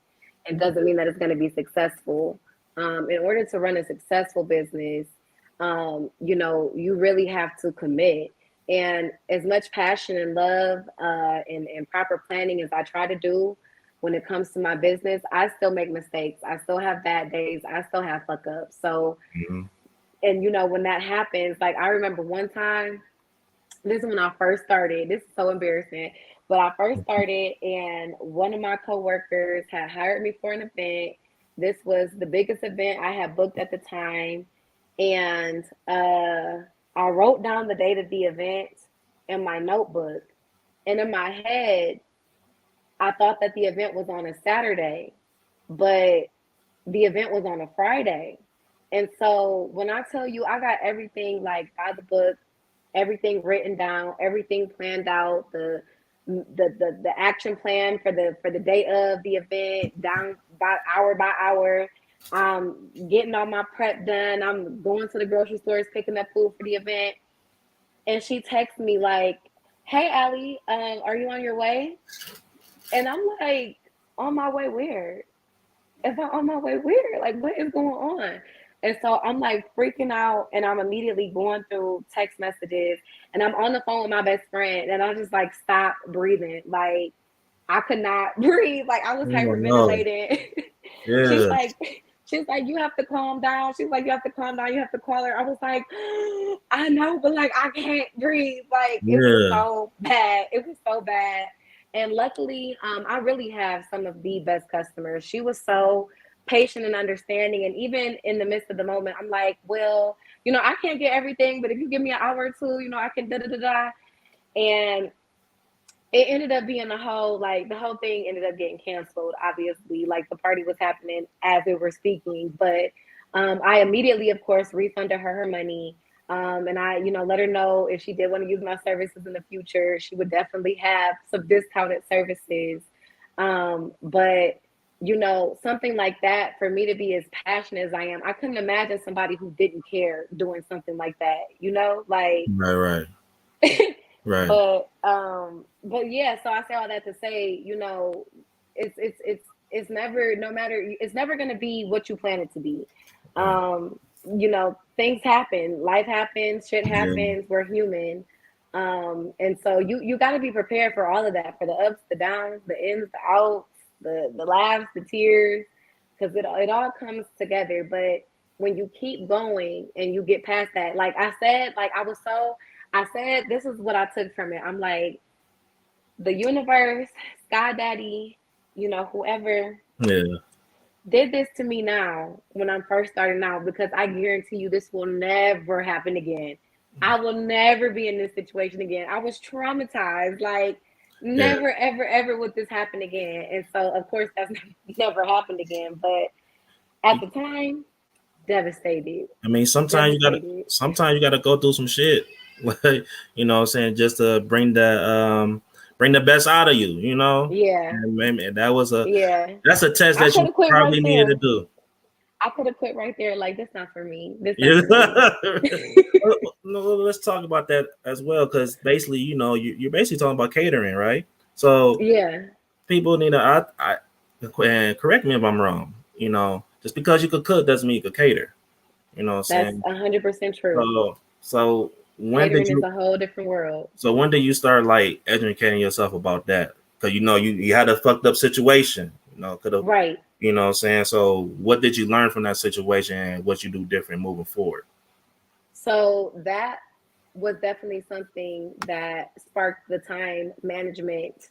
It doesn't mean that it's going to be successful. In order to run a successful business, you really have to commit. And as much passion and love and proper planning as I try to do when it comes to my business, I still make mistakes. I still have bad days. I still have fuck ups. So, Mm-hmm. and when that happens, like I remember one time, this is when I first started. This is so embarrassing. But I first started, and one of my coworkers had hired me for an event. This was the biggest event I had booked at the time. And I wrote down the date of the event in my notebook. And in my head, I thought that the event was on a Saturday, but the event was on a Friday. And so when I tell you I got everything like by the book, everything written down, everything planned out, the action plan for the day of the event down by hour. Getting all my prep done. I'm going to the grocery stores, picking up food for the event. And she texts me like, "Hey Allie, are you on your way?" And I'm like, "On my way where? If I'm on my way where? Like, what is going on?" And so I'm like freaking out, and I'm immediately going through text messages, and I'm on the phone with my best friend, and I just like stop breathing. Like, I could not breathe. Like, I was Oh no. hyperventilating. she's Yeah. like, she's like, "You have to calm down." She's like, "You have to calm down. You have to call her." I was like, "I know, but like, I can't breathe." Like, it was Yeah. so bad. It was so bad. And luckily, I really have some of the best customers. She was so patient and understanding. And even in the midst of the moment, I'm like, "Well, I can't get everything, but if you give me an hour or two, I can da da da da." And it ended up being the whole thing ended up getting canceled. Obviously, like the party was happening as we were speaking, but I immediately, of course, refunded her money. And I, let her know if she did want to use my services in the future, she would definitely have some discounted services. But something like that, for me to be as passionate as I am, I couldn't imagine somebody who didn't care doing something like that, like Right. Right. but yeah, so I say all that to say, it's never, no matter, it's never going to be what you plan it to be. Right. Things happen, life happens, shit Yeah. happens, we're human. And so you got to be prepared for all of that, for the ups, the downs, the ins, the outs, the laughs, the tears, because it all comes together. But when you keep going and you get past that, like I said, like I said, this is what I took from it. I'm like, the universe, Sky Daddy, whoever Yeah. did this to me now when I'm first starting out, because I guarantee you this will never happen again. I will never be in this situation again. I was traumatized. Like, Yeah. never, ever, ever would this happen again. And so, of course, that's never happened again. But at the time, devastated. I mean, Devastated. sometimes you gotta go through some shit. Like, what I'm saying, just to bring the best out of you, Yeah. And maybe Yeah. that's a test I that could you have quit right probably needed to there. do. I could have quit right there. Like, this not for me. This not Yeah. for me. No, let's talk about that as well, because basically, you're basically talking about catering, right? So Yeah. people need to, and correct me if I'm wrong. Just because you could cook doesn't mean you could cater. You know what I'm That's saying? 100% true. So when did Catering is you? a whole different world. So when did you start like educating yourself about that? Because you had a fucked up situation. Could have. Right. What I'm saying. So what did you learn from that situation, and what you do different moving forward? So that was definitely something that sparked the time management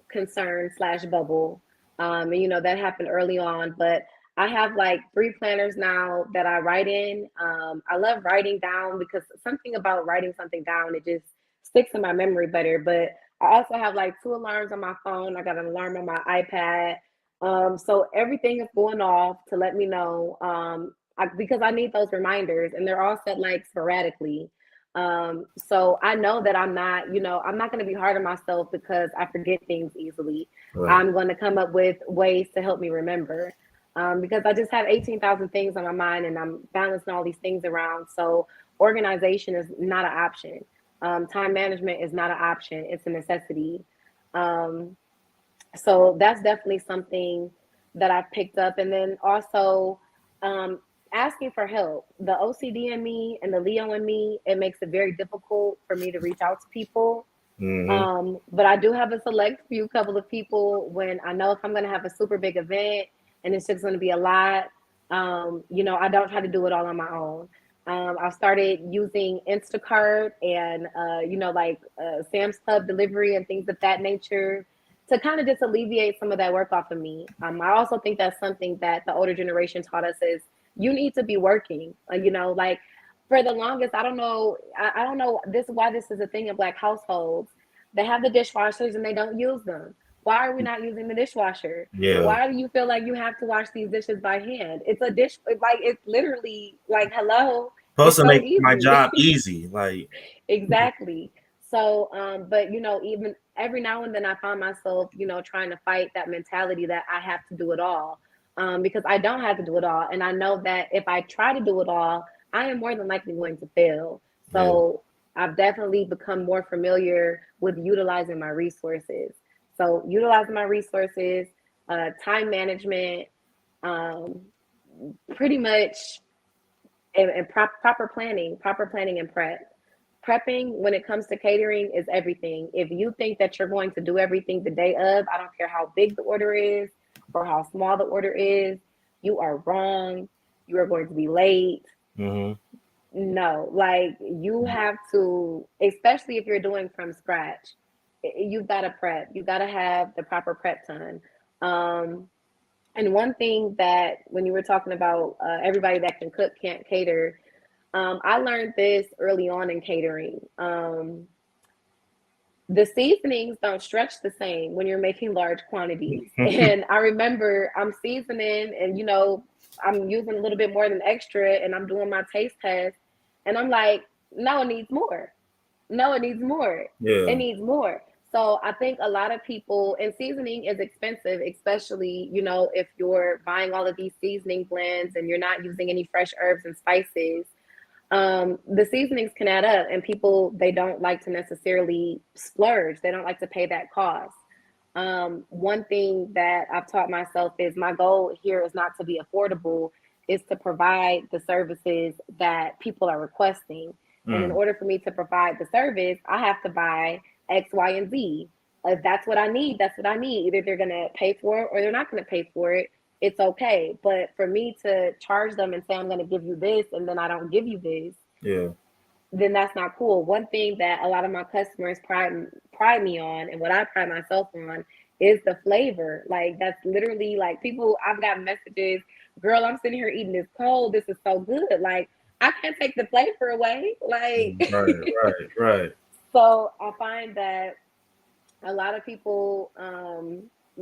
concern slash bubble. And that happened early on, but I have like 3 planners now that I write in. I love writing down because something about writing something down, it just sticks in my memory better. But I also have like 2 alarms on my phone. I got an alarm on my iPad. So everything is going off to let me know, because I need those reminders, and they're all set like sporadically. So I know that I'm not going to be hard on myself because I forget things easily. Right. I'm going to come up with ways to help me remember, because I just have 18,000 things on my mind and I'm balancing all these things around. So organization is not an option. Time management is not an option. It's a necessity. Um, so that's definitely something that I've picked up. And then also, um, asking for help. The OCD in me and the Leo in me, it makes it very difficult for me to reach out to people. Mm-hmm. But I do have a select few couple of people when I know if I'm going to have a super big event and it's just going to be a lot. I don't try to do it all on my own. I've started using Instacart and Sam's Club delivery and things of that nature to kind of just alleviate some of that work off of me. I also think that's something that the older generation taught us is you need to be working. Like for the longest, I don't know. I don't know this why this is a thing in Black households. They have the dishwashers and they don't use them. Why are we not using the dishwasher? Yeah. Why do you feel like you have to wash these dishes by hand? It's a dish, like it's literally like hello. Supposed It's to so make my easy. job easy. Like. Exactly. So, but even every now and then I find myself, trying to fight that mentality that I have to do it all. Because I don't have to do it all. And I know that if I try to do it all, I am more than likely going to fail. Yeah. So I've definitely become more familiar with utilizing my resources. So utilizing my resources, time management, um, pretty much, and proper planning and prepping when it comes to catering is everything. If you think that you're going to do everything the day of, I don't care how big the order is or how small the order is, you are wrong. You are going to be late. Mm-hmm. No, like you have to, especially if you're doing from scratch, you've got to prep. You got to have the proper prep time. Um, and one thing that when you were talking about everybody that can cook can't cater, I learned this early on in catering. The seasonings don't stretch the same when you're making large quantities. And I remember I'm seasoning and, I'm using a little bit more than extra and I'm doing my taste test. And I'm like, no, it needs more. No, it needs more. It Yeah. needs more. So I think a lot of people, and seasoning is expensive, especially, if you're buying all of these seasoning blends and you're not using any fresh herbs and spices. The seasonings can add up, and people, they don't like to necessarily splurge. They don't like to pay that cost. One thing that I've taught myself is my goal here is not to be affordable, is to provide the services that people are requesting. And in Mm. order for me to provide the service, I have to buy X, Y, and Z. If that's what I need, that's what I need. Either they're going to pay for it or they're not going to pay for it. It's okay. But for me to charge them and say, I'm going to give you this, and then I don't give you this, Yeah. then that's not cool. One thing that a lot of my customers pride me on, and what I pride myself on, is the flavor. Like that's literally like people. I've got messages, girl, I'm sitting here eating this cold. This is so good. Like I can't take the flavor away. Like Right. Right. Right. so, I find that a lot of people,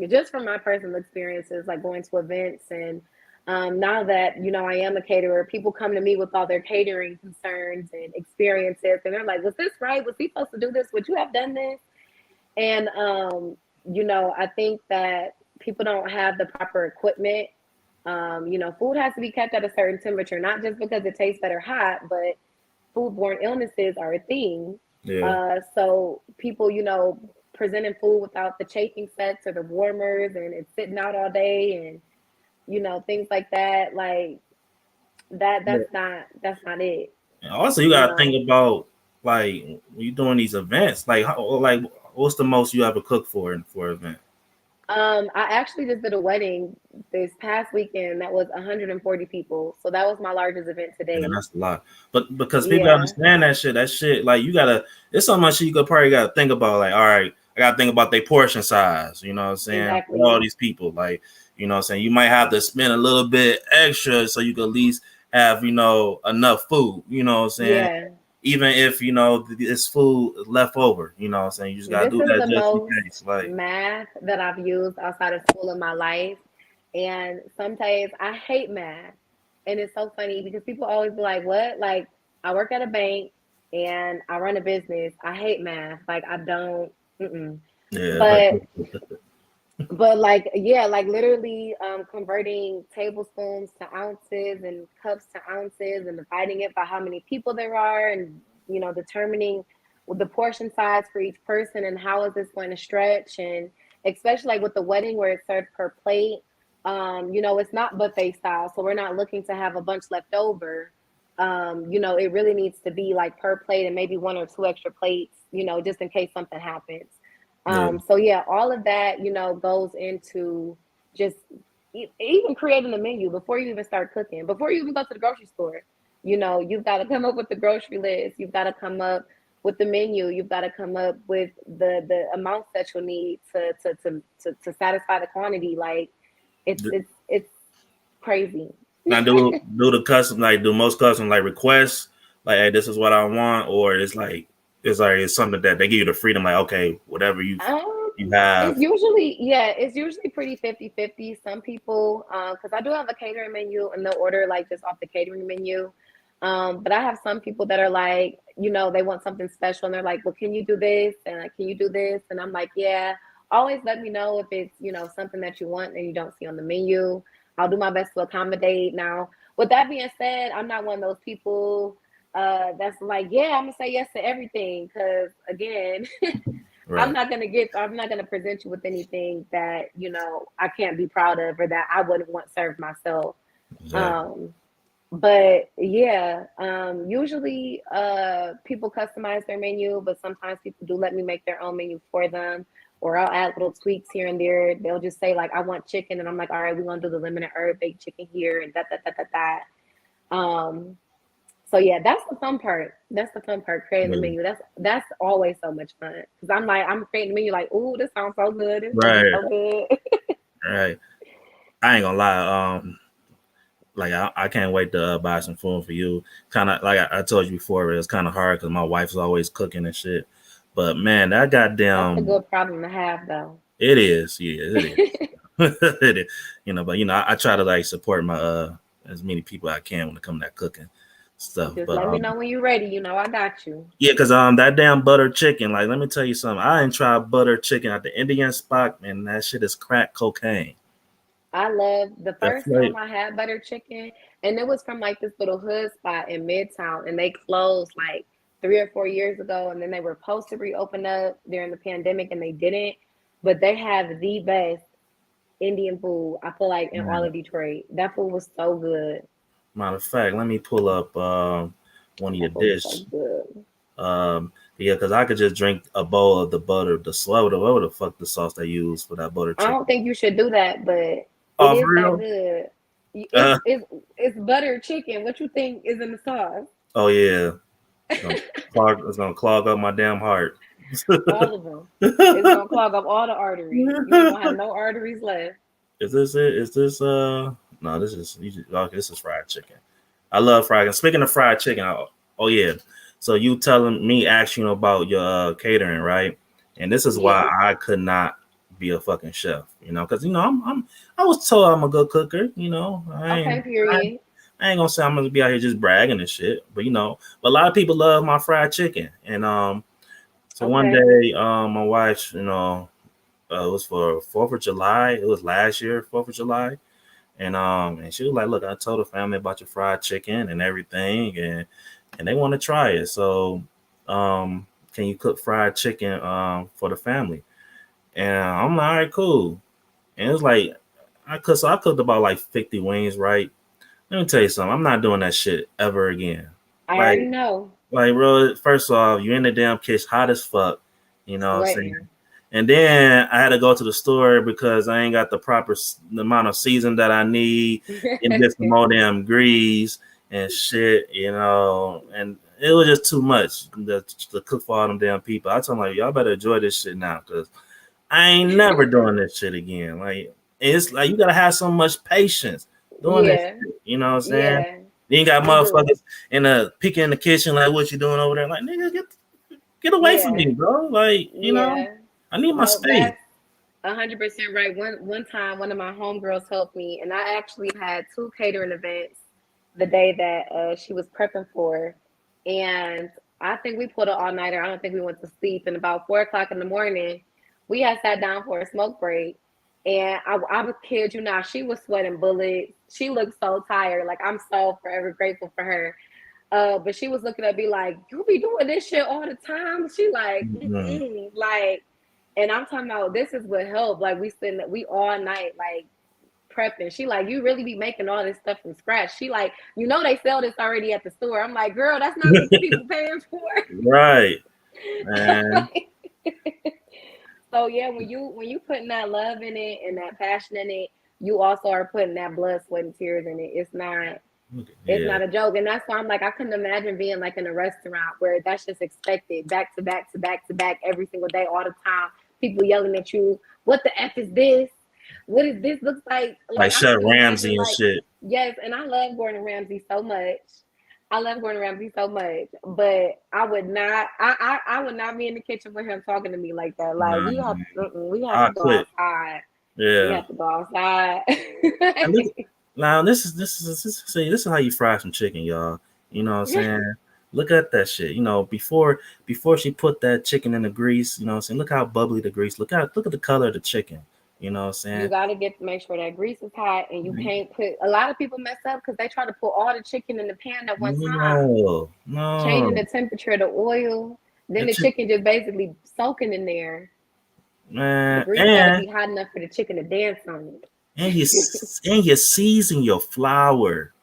just from my personal experiences, like going to events and now that I am a caterer, people come to me with all their catering concerns and experiences, and they're like, "Was this right? Was he supposed to do this? Would you have done this?" And I think that people don't have the proper equipment. Food has to be kept at a certain temperature, not just because it tastes better hot, but foodborne illnesses are a thing. Yeah. So people, presenting food without the chafing sets or the warmers, and it's sitting out all day, and things like that. Like that. Yeah. That's not it. And also, you You gotta know. think about like when you doing these events, like like what's the most you ever cook for an event? I actually just did a wedding this past weekend that was 140 people. So that was my largest event to Man, date. that's a lot. But because people Yeah, understand that shit, like you gotta, it's so much shit you could probably gotta think about. Like, all right, I gotta think about their portion size. You know what I'm saying? For all exactly. these people, like, you know what I'm saying? You might have to spend a little bit extra so you can at least have, enough food. You know what I'm saying? Yeah. Even if this food is left over, you know what I'm saying? You just gotta This do is that the just in most case. Like, math that I've used outside of school in my life. And sometimes I hate math. And it's so funny because people always be like, what? Like, I work at a bank and I run a business. I hate math. Like, I don't. Mm-mm. yeah, But like yeah, like literally converting tablespoons to ounces and cups to ounces and dividing it by how many people there are, and determining the portion size for each person and how is this going to stretch. And especially like with the wedding where it's served per plate, it's not buffet style, so we're not looking to have a bunch left over. It really needs to be like per plate and maybe one or two extra plates, just in case something happens. yeah, So yeah, all of that, goes into just even creating the menu before you even start cooking, before you even go to the grocery store. You've got to come up with the grocery list. You've got to come up with the menu. You've got to come up with the amounts that you'll need to satisfy the quantity. Like it's crazy. now do the custom, like do most custom like requests, like hey, this is what I want, or it's something that they give you the freedom, like okay, whatever Um, you have. it's usually pretty 50-50. Some people, because I do have a catering menu and they'll order like just off the catering menu. But I have some people that are like, they want something special and they're like, well, can you do this? And like, can you do this? And I'm like, yeah, always let me know if it's, something that you want and you don't see on the menu. I'll do my best to accommodate. Now, with that being said, I'm not one of those people that's like, yeah, I'm gonna say yes to everything. Cause again, Right. I'm not gonna present you with anything that, I can't be proud of or that I wouldn't want served myself. Exactly. Um, but yeah, usually people customize their menu, but sometimes people do let me make their own menu for them, or I'll add little tweaks here and there. They'll just say like I want chicken, and I'm like, all right, we're gonna do the lemon and herb baked chicken here and that. Um, so yeah, that's the fun part. That's the fun part, creating the Yeah. menu. That's always so much fun because I'm creating the menu like, ooh, this sounds so good. This is gonna be Right. so good. Right. I ain't gonna lie. Like I can't wait to buy some food for you. Kind of like I told you before, it's kind of hard because my wife's always cooking and shit. But man, that That's a goddamn, good problem to have, though. it is. Yeah, it is. It is. But I try to like support my as many people I can when it comes to that cooking stuff. Just But let me know when you're ready. I got you. yeah, because that damn butter chicken, like let me tell you something. I ain't tried butter chicken at the Indian spot, and that shit is crack cocaine. I love the The first time flavor. I had butter chicken, and it was from like this little hood spot in Midtown, and they closed like 3 or 4 years ago, and then they were supposed to reopen up during the pandemic, and they didn't. But they have the best Indian food, I feel like, in all Man, of Detroit. That food was so good. matter of fact, let me pull up one of your That food was so dish. good. Yeah, because I could just drink a bowl of the butter, the whatever the fuck the sauce they use for that butter I chicken. don't think you should do that, but it Oh, for is that real? good. It's Uh, it's it's butter chicken. What you think is in the sauce? oh yeah, it's gonna clog up my damn heart. All of them. It's gonna clog up all the arteries. You ain't gonna have no arteries left. Is this it? Is this no? Okay, this is fried chicken. I love fried. And speaking of fried chicken, oh yeah. So you telling me asking about your catering, right? And this is why Yes. I could not be a fucking chef, because I was told I'm a good cooker, Okay, I, period. I ain't gonna say I'm gonna be out here just bragging and shit, but but a lot of people love my fried chicken, and so one Okay. day, my wife, it was for 4th of July. It was last year, 4th of July. And she was like, look, I told the family about your fried chicken and everything, and they want to try it. So can you cook fried chicken for the family? And I'm like, all right, cool. And it was like I cooked about like 50 wings, right? Let me tell you something. I'm not doing that shit ever again. I already Like, know. bro, first off, you're in the damn kitchen, hot as fuck. You know what I'm saying? Sweating. And then I had to go to the store because I ain't got the proper the amount of season that I need and get some more damn grease and shit, you know. And it was just too much to cook for all them damn people. I told them, like, y'all better enjoy this shit now because I ain't never doing this shit again. Like, it's like you gotta have so much patience doing this Yeah. shit, you know what I'm saying? Yeah. Then you got You do. motherfuckers in the picking in the kitchen, like, what you doing over there? Like, nigga, get away from Yeah. me, bro. Like, you know, Yeah. I need my No, space. that's 100% right. One time, one of my homegirls helped me, and I actually had two catering events the day that she was prepping for, and I think we pulled an all nighter. I don't think we went to sleep. And about 4 o'clock in the morning, we had sat down for a smoke break, and I would kid you not, she was sweating bullets. She looked so tired. Like I'm so forever grateful for her. But she was looking at me like, "You be doing this shit all the time." She like, Mm-hmm. like. And I'm talking about this is what helped. Like we all night like prepping. She like, you really be making all this stuff from scratch. She like, you know they sell this already at the store. I'm like, girl, that's not what people paying for. Right, man. So yeah, when you putting that love in it and that passion in it, you also are putting that blood, sweat, and tears in it. It's Yeah, not a joke. And that's why I'm like, I couldn't imagine being like in a restaurant where that's just expected back to back to back to back every single day, all the time. People yelling at you, what the F is this? What is this looks like? like Like I Chef couldn't imagine Ramsay and like, shit. yes, and I love Gordon Ramsay so much. I love Gordon Ramsay so much, but I would not be in the kitchen with him talking to me like that. Like Nah, we have I to go quit. outside. We Yeah. have to go outside. And look, now this is how you fry some chicken, y'all. You know what I'm saying? Look at that shit. You know, before she put that chicken in the grease, you know what I'm saying? Look how bubbly the grease. Look at the color of the chicken. You know what I'm You saying? gotta make sure that grease is hot, and you can't put. A lot of people mess up because they try to put all the chicken in the pan at one time, No, changing no. the temperature of the oil. Then the It's chicken just basically soaking in there. The man, grease gotta be hot enough for the chicken to dance on and you it. and you season your flour.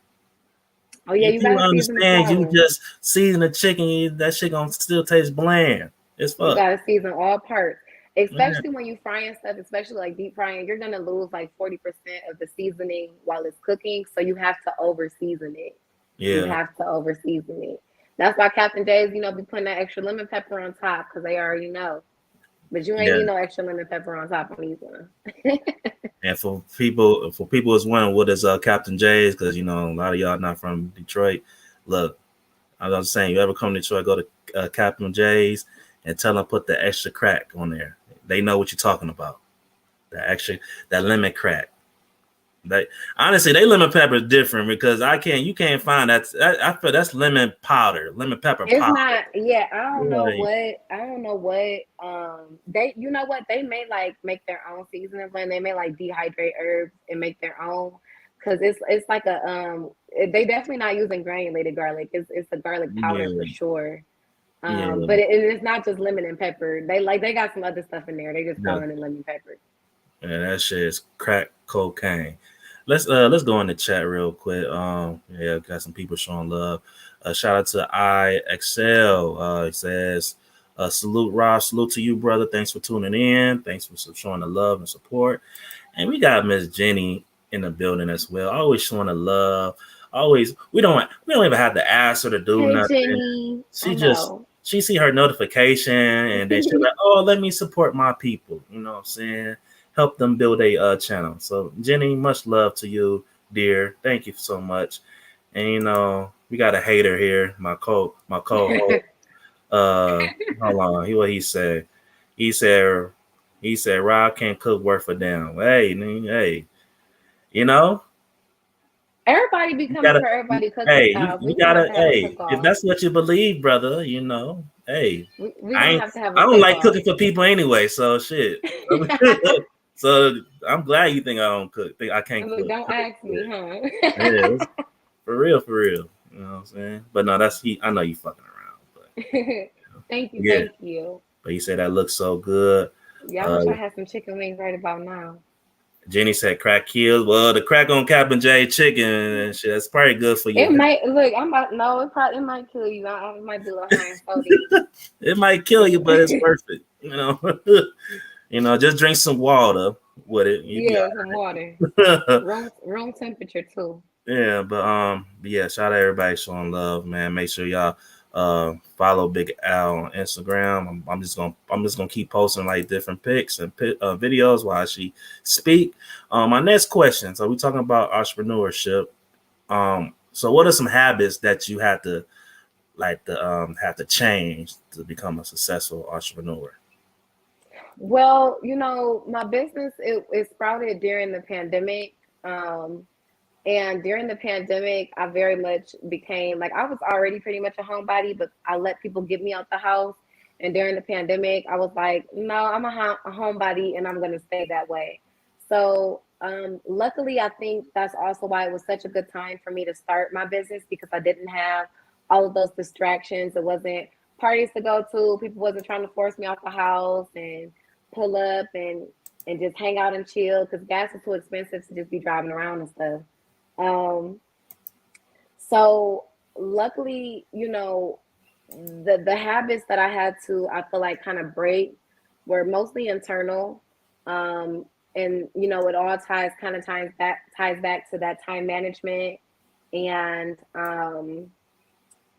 Oh yeah, If you you gotta season the understand, you flour. just season the chicken, that shit gonna still taste bland. It's You fuck. gotta season all parts, Yeah, especially when you frying stuff, especially like deep frying. You're gonna lose like 40% of the seasoning while it's cooking, so you have to over season it. You yeah, have to over season it. That's why Captain J's, be putting that extra lemon pepper on top because they already know. But you ain't yeah. need no extra lemon pepper on top on these ones. And for people who's wondering what is Captain J's, because you know a lot of y'all not from Detroit. Look, I was saying, you ever come to Detroit, go to Captain J's and tell them put the extra crack on there. They know what you're talking about. That lemon crack. They honestly, they lemon pepper is different because you can't find that. I feel that's lemon powder, lemon pepper It's powder. not, yeah, Like, I don't know what, they, you know what, they may like make their own seasoning blend. They may like dehydrate herbs and make their own. Cause it's like they definitely not using granulated garlic. It's a garlic powder for yeah, sure. yeah, But it's not just lemon and pepper. They got some other stuff in there. They just yeah. calling it lemon pepper. Yeah, that shit is crack cocaine. Let's go in the chat real quick. Yeah, got some people showing love. Shout out to IXL. It says, salute Rob, salute to you, brother. Thanks for tuning in. Thanks for showing the love and support. And we got Miss Jenny in the building as well. Always showing the love. Always we don't even have to ask her to do Hey nothing. Jenny, I She just know. she see her notification and then she's like, oh, let me support my people. You know what I'm saying? Help them build a channel. So Jenny, much love to you, dear. Thank you so much. And you know, we got a hater here, my co-host. Hold on. What he said. He said he said Rob can't cook worth a damn. Hey, hey, you know, Everybody be you coming gotta for everybody cooking hey, styles. you We're gonna have gotta to have a hey, cook if off. that's what you believe, brother, you know, hey. We're gonna have to have a I don't cook like off. cooking for people anyway, so shit. So I'm glad you think I don't cook. Think I can't Look, cook. don't ask me, Yeah, huh? for real, for real. You know what I'm saying? But no, that's he. I know you fucking around, but Thank you, yeah. thank you. But he said that looks so good. Yeah, I Uh, wish I had some chicken wings right about now. Jenny said crack kills. Well, the crack on Captain J chicken and shit, that's probably good for It you. might look. I'm about no. It might kill you. I might be a little high and salty. It might kill you, but it's worth it. Just drink some water with it. You be Yeah, some water. all right. Room temperature too. Yeah, but yeah, shout out everybody showing love, man. Make sure y'all follow Big Al on Instagram. I'm just gonna keep posting like different pics and videos while she speak. My next question. So we're talking about entrepreneurship. So what are some habits that you have to change to become a successful entrepreneur? Well, my business it sprouted during the pandemic. And during the pandemic, I very much became like I was already pretty much a homebody, but I let people get me out the house. And during the pandemic, I was like, no, I'm a homebody and I'm going to stay that way. So, luckily, I think that's also why it was such a good time for me to start my business because I didn't have all of those distractions. It wasn't parties to go to, people wasn't trying to force me out the house and pull up and just hang out and chill because gas is too expensive to just be driving around and stuff. Um, so luckily, the habits that I feel like kind of break were mostly internal. And it all ties back to that time management and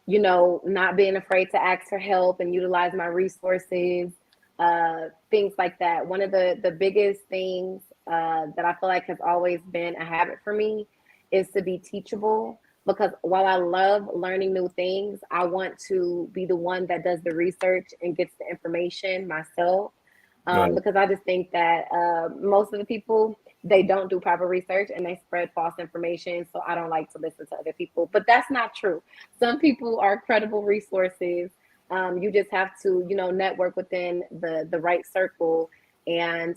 not being afraid to ask for help and utilize my resources, things like that. One of the biggest things that I feel like has always been a habit for me is to be teachable because while I love learning new things, I want to be the one that does the research and gets the information myself. Right. Because I just think that most of the people, they don't do proper research and they spread false information. So I don't like to listen to other people, but that's not true. Some people are credible resources. You just have to, network within the right circle. And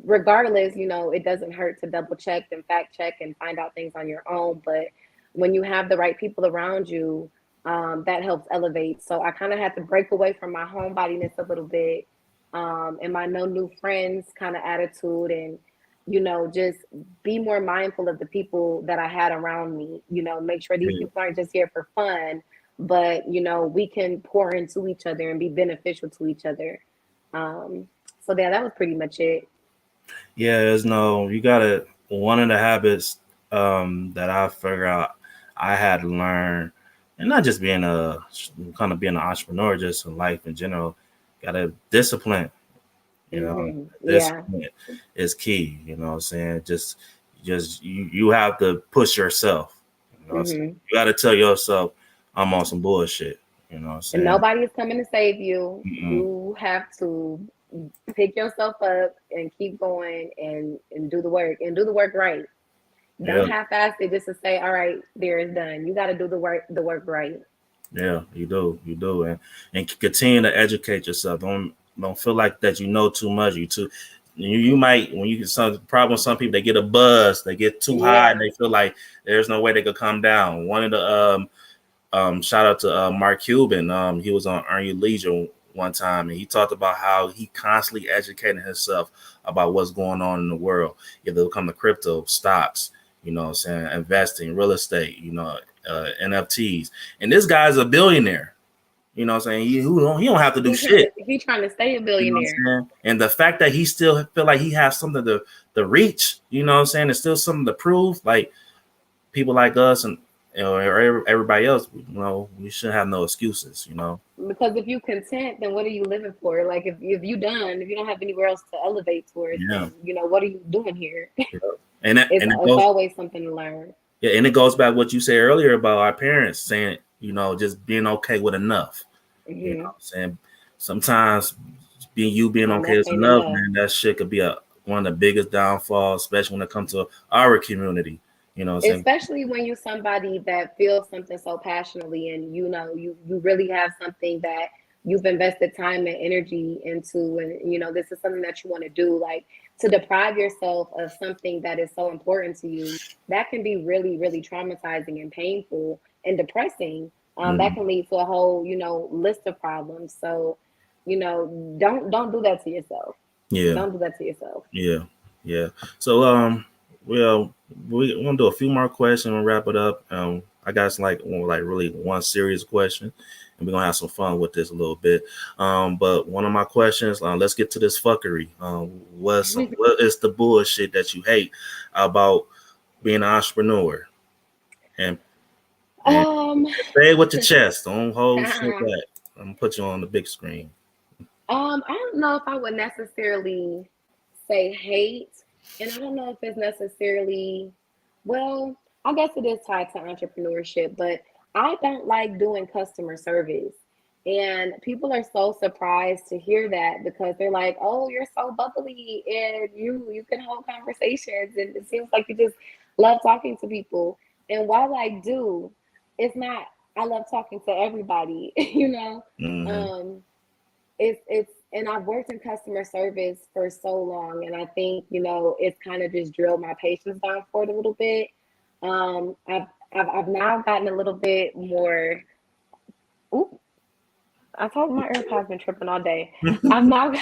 regardless, it doesn't hurt to double check and fact check and find out things on your own. But when you have the right people around you, that helps elevate. So I kind of had to break away from my homebodiness a little bit and my no new friends kind of attitude and, just be more mindful of the people that I had around me, make sure these people aren't just here for fun, but, we can pour into each other and be beneficial to each other. So yeah, that was pretty much it. Yeah, you gotta, one of the habits that I figure out I had to learn, and not just being being an entrepreneur, just in life in general, gotta discipline. Yeah. Discipline is key. You know what I'm saying? Just you have to push yourself. You know what I'm saying? You gotta tell yourself, I'm on some bullshit. You know what I'm And saying? nobody is coming to save you. Mm-mm. You have to pick yourself up and keep going and do the work and do the work right. Yeah. Don't half-ass it just to say, all right, there is done. You got to do the work right. Yeah, you do, and continue to educate yourself. Don't feel like that you know too much. You might when you get some problem with some people, they get a buzz, they get too high, and Yeah. they feel like there's no way they could come down. One of the shout out to Mark Cuban. He was on Earn Your Leisure one time, and he talked about how he constantly educating himself about what's going on in the world. Either it come to crypto, stocks, what I'm saying, investing, real estate, NFTs. And this guy's a billionaire. You know what I'm saying? He don't have to do shit. He trying to stay a You know what I'm billionaire. saying? And the fact that he still feel like he has something to reach, you know what I'm saying? There's still something to prove. Like people like us and or everybody else, we shouldn't have no excuses, Because if you content, then what are you living for? Like if you done, if you don't have anywhere else to elevate towards, Yeah. then what are you doing here? And It's it goes, always something to learn. yeah, and it goes back what you said earlier about our parents saying, just being okay with enough. You know what I'm saying? Sometimes being okay with Ain't enough, enough. man, that shit could be one of the biggest downfalls, especially when it comes to our community. You know what I'm saying? Especially when you're somebody that feels something so passionately and you really have something that you've invested time and energy into and this is something that you want to do, like to deprive yourself of something that is so important to you, that can be really, really traumatizing and painful and depressing. That can lead to a whole, list of problems. So, don't do that to yourself. Yeah. Don't do that to yourself. Yeah. Yeah. So well, we're gonna do a few more questions and wrap it up. I got some like really one serious question, and we're gonna have some fun with this a little bit. But one of my questions, let's get to this fuckery. What is the bullshit that you hate about being an entrepreneur? And and Um, say it with your chest. Don't hold shit back. I'm gonna put you on the big screen. I don't know if I would necessarily say hate, and I don't know if it's necessarily, well, I guess it is tied to entrepreneurship, but I don't like doing customer service. And people are so surprised to hear that because they're like, "Oh, you're so bubbly and you can hold conversations and it seems like you just love talking to people." And while I do, it's not I love talking to everybody, you know. Mm-hmm. Um it's and I've worked in customer service for so long, and I think it's kind of just drilled my patience down for it a little bit. I've now gotten a little bit more. Ooh, I told my AirPods been tripping all day. I've now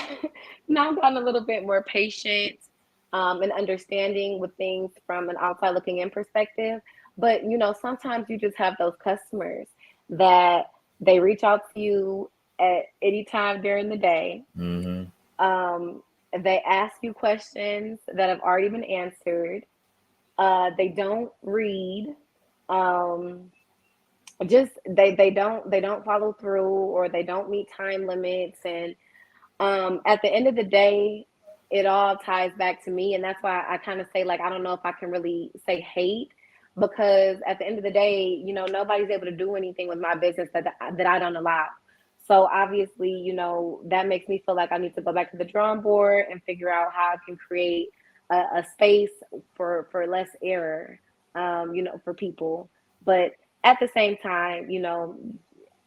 now gotten a little bit more patient and understanding with things from an outside looking in perspective. But sometimes you just have those customers that they reach out to you at any time during the day. Mm-hmm. Um, they ask you questions that have already been answered. They don't read. Um, just they don't follow through, or they don't meet time limits, and at the end of the day, it all ties back to me, and that's why I kind of say, like, I don't know if I can really say hate, because at the end of the day, nobody's able to do anything with my business that I don't allow. So obviously, that makes me feel like I need to go back to the drawing board and figure out how I can create a space for less error, for people. But at the same time,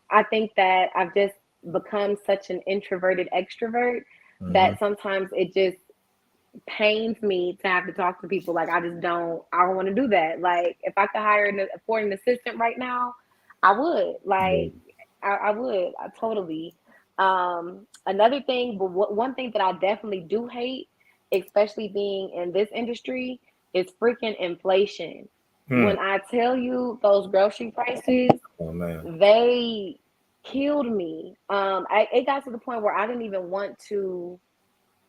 I think that I've just become such an introverted extrovert Mm-hmm. that sometimes it just pains me to have to talk to people. Like, I don't want to do that. Like, if I could hire for an assistant right now, I would. Yeah. Like, I would. I totally. Another thing, but one thing that I definitely do hate, especially being in this industry, is freaking inflation. Hmm. When I tell you those grocery prices, Oh man. they killed me. It got to the point where I didn't even want to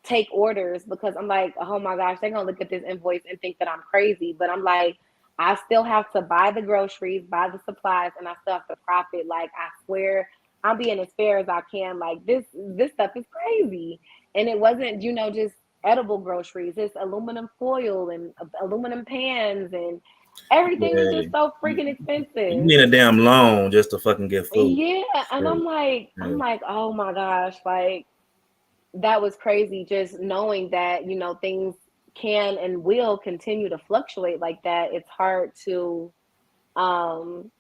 take orders because I'm like, oh my gosh, they're gonna look at this invoice and think that I'm crazy. But I'm like, I still have to buy the groceries, buy the supplies, and I still have to profit. Like, I swear, I'm being as fair as I can. Like, this stuff is crazy, and it wasn't, just edible groceries. It's aluminum foil and aluminum pans, and everything is Yeah. just so You freaking expensive. need a damn loan just to fucking get food. Yeah, and Straight. I'm Yeah. like, oh my gosh, like, that was crazy, just knowing that, things can and will continue to fluctuate like that. It's hard to um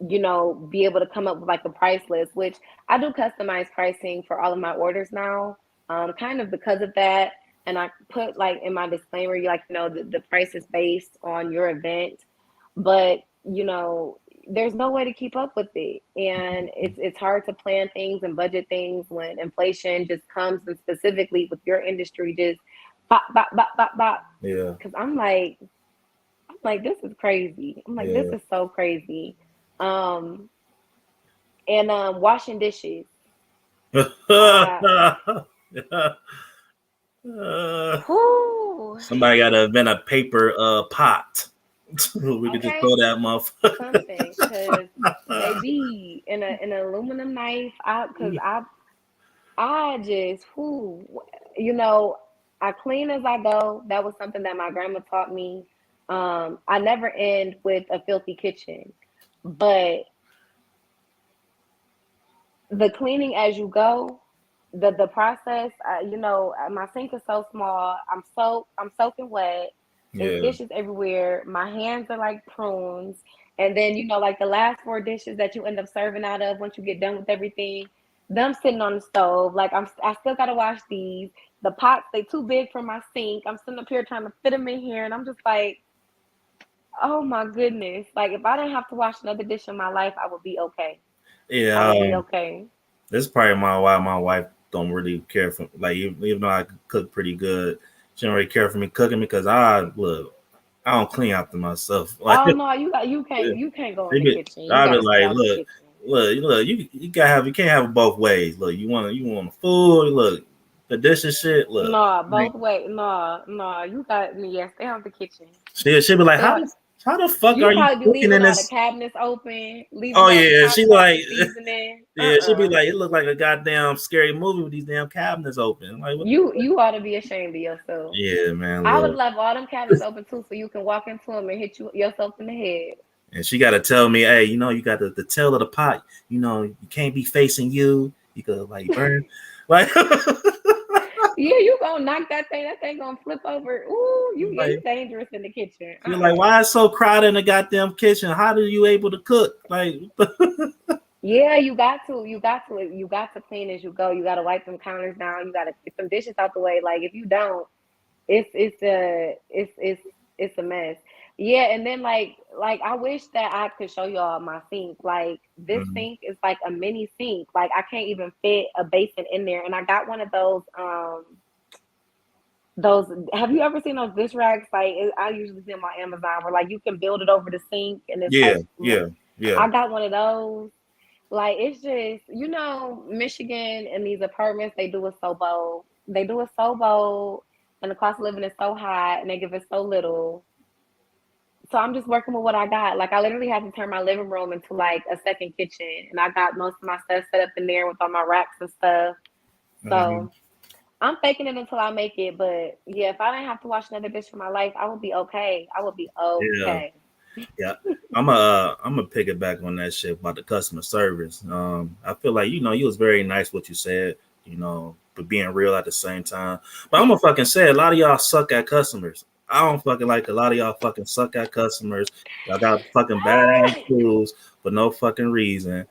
be able to come up with like a price list, which I do customize pricing for all of my orders now, kind of because of that. And I put like in my disclaimer, you like, the price is based on your event, but there's no way to keep up with it, and it's hard to plan things and budget things when inflation just comes, and specifically with your industry, just bop bop bop bop bop. Yeah. Because I'm like, this is crazy. I'm like, this Yeah. is so crazy. Um, and washing dishes. Uh, whoo, Somebody got to invent a paper pot. We could just okay, throw that motherfucker. something, because baby, in an aluminum knife, I just, whoo, I clean as I go. That was something that my grandma taught me. I never end with a filthy kitchen, but the cleaning as you go, the process, my sink is so small. I'm soaking wet. It's Yeah. dishes everywhere. My hands are like prunes. And then, like the last four dishes that you end up serving out of once you get done with everything, them sitting on the stove. Like, I still gotta wash these. The pots, they too big for my sink. I'm sitting up here trying to fit them in here, and I'm just like, oh my goodness. Like, if I didn't have to wash another dish in my life, I would be okay. I Yeah. would be okay. This is probably why my wife don't really care for, like, even though I could cook pretty good, She don't really care for me cooking because I don't clean after myself. Like Oh no, you can't go in they the be, kitchen. You I be gotta stay like, out the look, kitchen. you can't have it both ways. Look, you want the food, look, the dish and shit, look. No, Like, both ways. No, you got stay out the kitchen. she be like, Stay out. how the fuck You are you probably be cooking leaving in all the this? cabinets open, leaving Oh all the yeah, she condiments like and seasoning. yeah, she be like, it look like a goddamn scary movie with these damn cabinets open. Like what the fuck? You ought to be ashamed of yourself. Yeah, man, I would look. left all them cabinets open too, so you can walk into them and hit yourself in the head. And she got to tell me, hey, you got the tail of the pot. You can't be facing you. You could like burn, like, Yeah, you gonna knock that thing. That thing gonna flip over. Ooh, you like, dangerous in the kitchen. you're like, why is so crowded in the goddamn kitchen? How are you able to cook? Like, Yeah, you got to clean as you go. You got to wipe them counters down. You got to get some dishes out the way. Like if you don't, it's a mess. Yeah, and then like I wish that I could show y'all my sink. Like this mm, sink is like a mini sink. Like I can't even fit a basin in there. And I got one of those. Have you ever seen those dish racks? Like I usually see them on Amazon where like you can build it over the sink and it's yeah, like yeah, yeah. I got one of those. Like it's just, Michigan and these apartments, they do it so bold. They do it so bold, and the cost of living is so high, and they give us so little. So I'm just working with what I got. Like I literally had to turn my living room into like a second kitchen, and I got most of my stuff set up in there with all my racks and stuff. Mm-hmm. So I'm faking it until I make it. But yeah, if I didn't have to wash another dish for my life, I would be okay. I would be Yeah. okay. Yeah, I'm a pick it back on that shit about the customer service. I feel like you was very nice what you said, but being real at the same time. But I'm gonna fucking say a lot of y'all suck at customers. I don't fucking like a lot of y'all fucking suck at customers. Y'all got fucking bad attitudes for no fucking reason.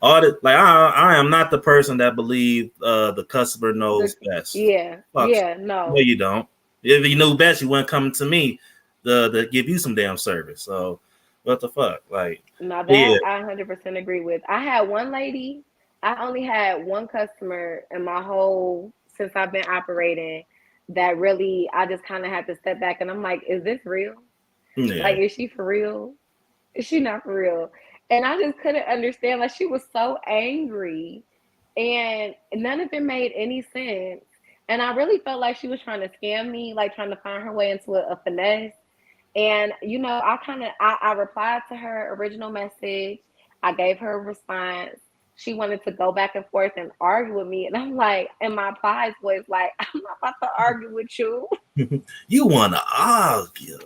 All the like I am not the person that believe the customer knows best. Yeah, Fuck, yeah, no, no. you don't. If you knew best, you wouldn't come to me to give you some damn service. So what the fuck? Like, Now yeah, that I 100% agree with. I had one lady, I only had one customer in my whole, since I've been operating, that really, I just kind of had to step back and I'm like, is this real? yeah, Like, is she for real? Is she not for real? And I just couldn't understand. Like, she was so angry and none of it made any sense. And I really felt like she was trying to scam me, like trying to find her way into a finesse. And I replied to her original message. I gave her a response. She wanted to go back and forth and argue with me, and I'm like, and my prize was like, I'm not about to argue with you. you want to argue?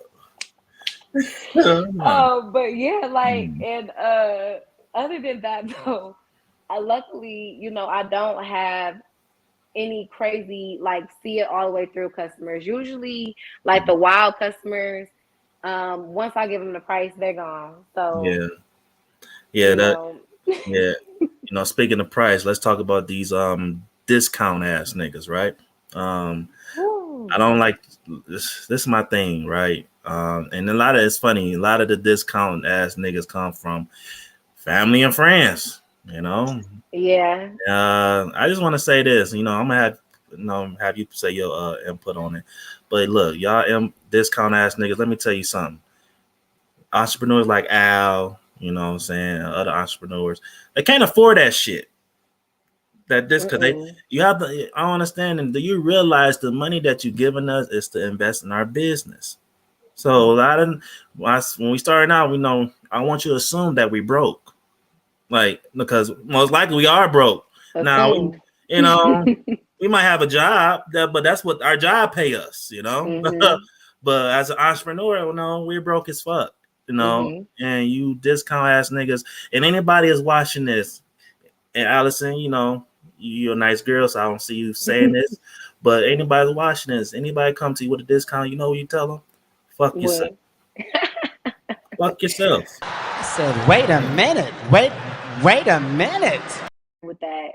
But yeah, like, Mm, and other than that though, I luckily, I don't have any crazy like see it all the way through customers. Usually, like the wild customers, once I give them the price, they're gone. So yeah, yeah, you that, know, yeah. Speaking of price, let's talk about these discount ass niggas, right? Um, I whew, don't like this. This is my thing, right? And it's funny. A lot of the discount ass niggas come from family and friends. yeah, I just want to say this. I'm gonna have you say your input on it. But look, y'all discount ass niggas. Let me tell you something. Entrepreneurs like Al, what I'm saying, other entrepreneurs, they can't afford that shit. That this because mm-mm. you have to. I don't understand. And do you realize the money that you're giving us is to invest in our business? So a lot of when we started out, I want you to assume that we broke, like because most likely we are broke. Now Assume. you know, we might have a job, but that's what our job pay us. Mhm. But as an entrepreneur, we're broke as fuck, Mhm. and you discount ass niggas, and anybody is watching this, and Allison, you're a nice girl, so I don't see you saying this, but anybody watching this, anybody come to you with a discount, you know what you tell them? Fuck yourself. What? Fuck yourself. I said, wait a minute. Wait a minute. With that,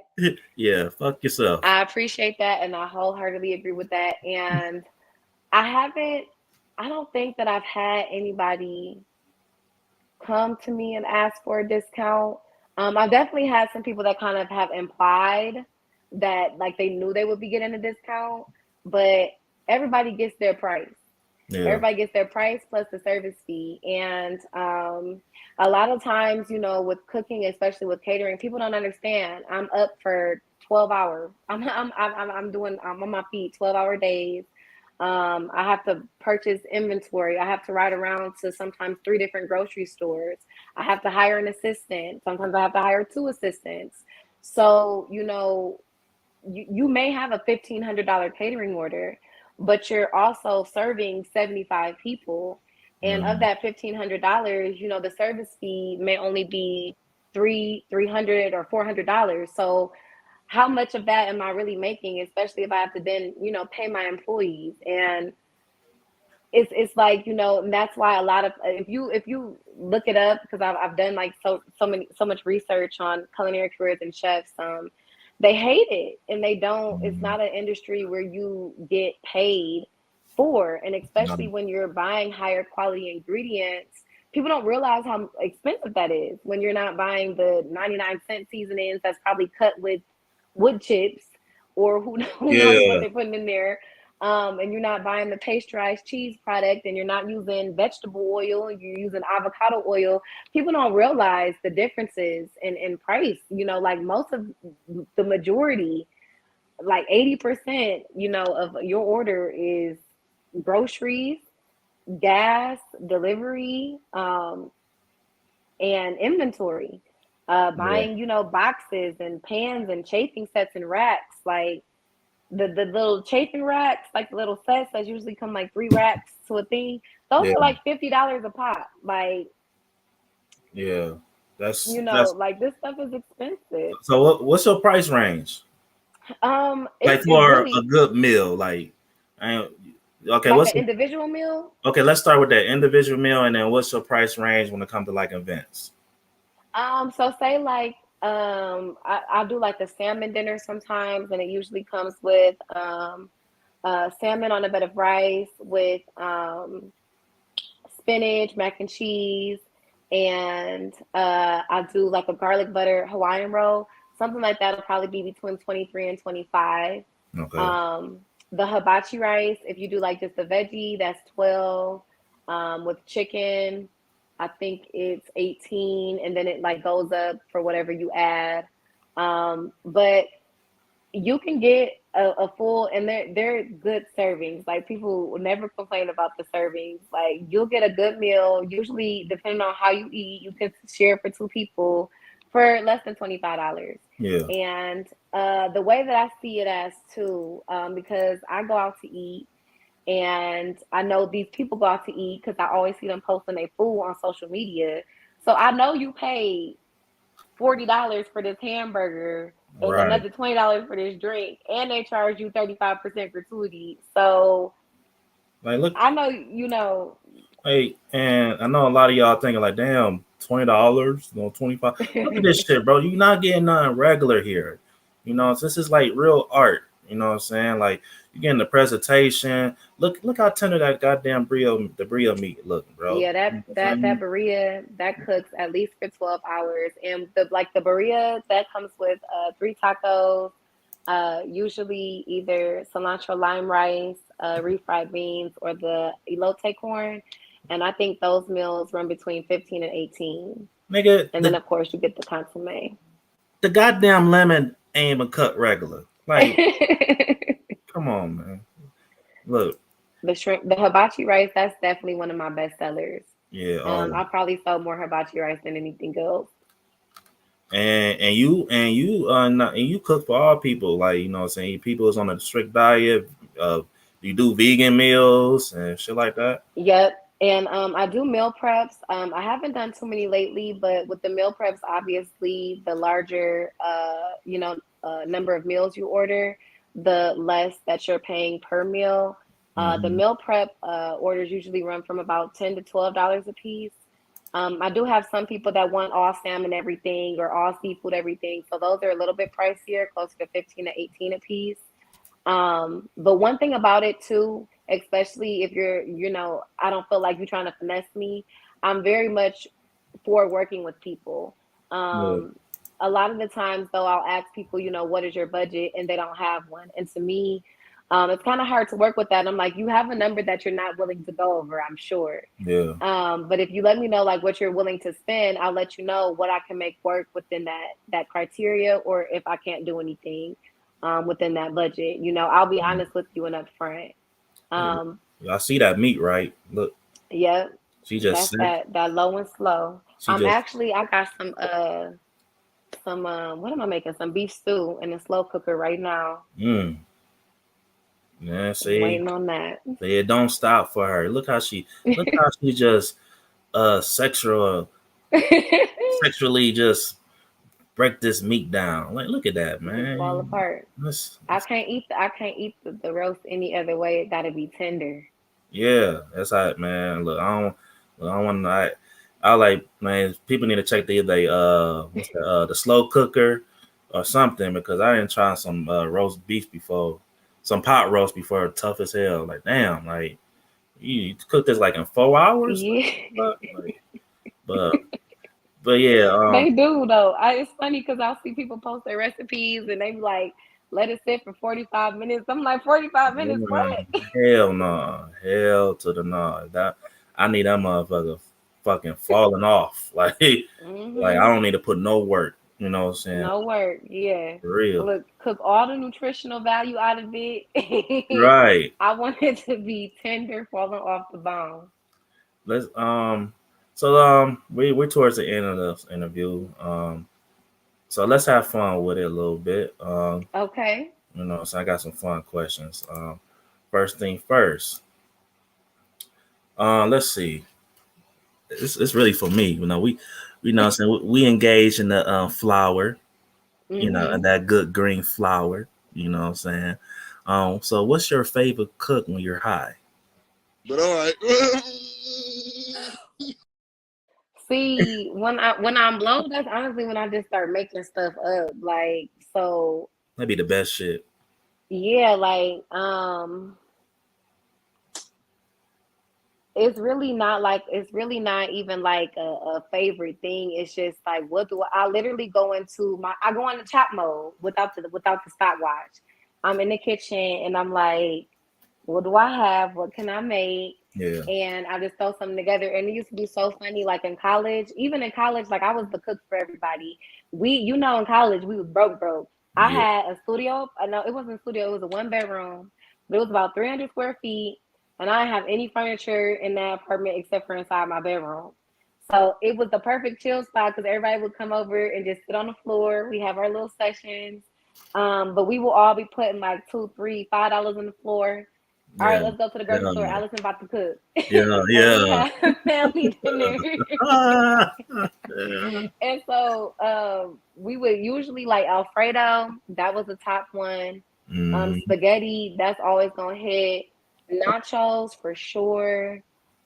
Yeah, fuck yourself. I appreciate that, and I wholeheartedly agree with that. And I haven't. I don't think that I've had anybody come to me and ask for a discount. I definitely had some people that kind of have implied that like they knew they would be getting a discount, but everybody gets their price. Yeah. Everybody gets their price plus the service fee. And a lot of times, with cooking, especially with catering, people don't understand. I'm up for 12 hours. I'm on my feet 12-hour days. I have to purchase inventory. I have to ride around to sometimes 3 different grocery stores. I have to hire an assistant. Sometimes I have to hire 2 assistants. So, you may have a $1,500 catering order, but you're also serving 75 people. And of Mm. that $1,500, the service fee may only be $300 or $400. So how much of that am I really making, especially if I have to then, pay my employees? And it's like, and that's why a lot of, if you look it up, because I've done like so much research on culinary careers and chefs, they hate it, and they don't, it's Mm. not an industry where you get paid for. And No. especially when you're buying higher quality ingredients, people don't realize how expensive that is when you're not buying the 99-cent seasonings that's probably cut with wood chips, or who knows what Yeah. they're putting in there. And you're not buying the pasteurized cheese product, and you're not using vegetable oil, and you're using avocado oil. People don't realize the differences in price. Like most of the majority, like 80%, of your order is groceries, gas, delivery, and inventory. Yeah. Buying, boxes and pans and chafing sets and racks. Like the little chafing racks, like the little sets that usually come like 3 racks to a thing. Those Yeah. are like $50 a pop. Like, Yeah. That's like this stuff is expensive. so. What's your price range? It's Like it's for a really good meal, like, I okay. like an individual meal. Okay? Let's start with that individual meal, and then what's your price range when it comes to like events? So say like I do like a salmon dinner sometimes, and it usually comes with salmon on a bed of rice with spinach, mac and cheese, and I do like a garlic butter Hawaiian roll. Something like that will probably be between 23 and 25. Okay. Um, the hibachi rice, if you do like just the veggie, that's 12. With chicken, I think it's 18, and then it like goes up for whatever you add. But you can get a full, and they're good servings. Like people will never complain about the servings. Like you'll get a good meal. Usually, depending on how you eat, you can share for 2 people for less than $25. Yeah. And the way that I see it as too, because I go out to eat, and I know these people go out to eat because I always see them posting their food on social media. So I know you paid $40 for this hamburger and Right. another $20 for this drink, and they charge you 35% gratuity. So Like, look. I know, you know. Hey, and I know a lot of y'all thinking like, damn, $20, 25. Look at this shit, bro. You not getting nothing regular here. So this is like real art. You know what I'm saying? Like you getting the presentation. Look how tender that goddamn the brio meat looking, bro. Yeah, that burrito that cooks at least for 12 hours, and the burrito that comes with 3 tacos, usually either cilantro lime rice, refried beans, or the elote corn, and I think those meals run between 15 and 18, Nigga, and then of course you get the consomme. the goddamn lemon ain't even cut regular. Like, come on, man. Look, The hibachi rice, that's definitely one of my best sellers. yeah, I probably sell more hibachi rice than anything else. and you cook for all people, like, what I'm saying, people is on a strict diet. You do vegan meals and shit like that. Yep. And I do meal preps. I haven't done too many lately, but with the meal preps, obviously, the larger, number of meals you order, the less that you're paying per meal. The Hmm. meal prep orders usually run from about $10 to $12 a piece. I do have some people that want all salmon everything or all seafood everything, so those are a little bit pricier, closer to 15 to 18 a piece. But one thing about it too, especially if you're, I don't feel like you're trying to finesse me. I'm very much for working with people. Yeah. A lot of the times though, I'll ask people, what is your budget? And they don't have one. And to me, It's kind of hard to work with that. I'm like, you have a number that you're not willing to go over, I'm sure. Yeah. But if you let me know like what you're willing to spend, I'll let you know what I can make work within that criteria, or if I can't do anything within that budget. I'll be honest with you and upfront. Um, I see that meat, right? Look, yeah, she just that's said, that low and slow. she just, I got some what am I making? Some beef stew in a slow cooker right now. mm, yeah, I'm see, waiting on that. it don't stop for her. Look how she just, sexually just break this meat down. Like, look at that, Just fall man. apart. Let's, I can't eat the roast any other way. It gotta be tender. yeah, that's how it, man. Look, I don't want to. I like, man. People need to check what's that, the slow cooker or something, because I didn't try some roast beef before, some pot roast before, tough as hell. Like, damn, like you cook this like in 4 hours, Yeah. but but yeah, They do though. It's funny because I'll see people post their recipes and they be like, let it sit for 45 minutes. I'm like, 45 minutes, what? hell no, hell to the no. That I need that motherfucker fucking falling off. Like I Hmm. don't need to put no work. You know what I'm saying? No work. Yeah. For real. Look, cook all the nutritional value out of it. Right. I want it to be tender, falling off the bone. Let's so we're towards the end of this interview. So let's have fun with it a little bit. Okay. So I got some fun questions. First thing first. Let's see. It's really for me. What I'm saying, we engage in the flour, and Hmm. that good green flour. You know what I'm saying? So what's your favorite cook when you're high? But all right. See, when I'm low, that's honestly when I just start making stuff up. Like, so That'd be the best shit. yeah, like it's really not even like a favorite thing. It's just like what do I literally I go into chop mode without the stopwatch. I'm in the kitchen and I'm like, what do I have? What can I make? Yeah. And I just throw something together. And it used to be so funny, like in college, even in college, like I was the cook for everybody. In college, we was broke. I Yeah. had a studio. No, it wasn't a studio. It was a 1 bedroom, but it was about 300 square feet. And I didn't have any furniture in that apartment except for inside my bedroom. So it was the perfect chill spot because everybody would come over and just sit on the floor. We have our little sessions. But we will all be putting like $2, $3, $5 on the floor. All right, Yeah. let's go to the grocery store. Yeah. Allison about to cook. Yeah. And we Yeah. have family dinner. Ah, yeah. And so we would usually like Alfredo, that was the top one. Mm, Spaghetti, that's always gonna hit. Nachos for sure.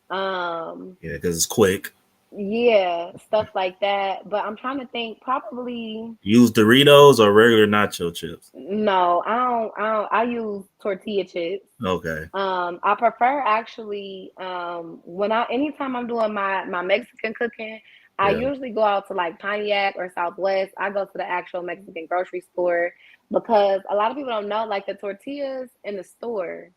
Um, yeah, because it's quick. yeah, stuff like that. But I'm trying to think, probably Use Doritos or regular nacho chips. no, I use tortilla chips. Okay. I prefer actually anytime I'm doing my Mexican cooking, I Yeah. usually go out to like Pontiac or Southwest. I go to the actual Mexican grocery store because a lot of people don't know like the tortillas in the store,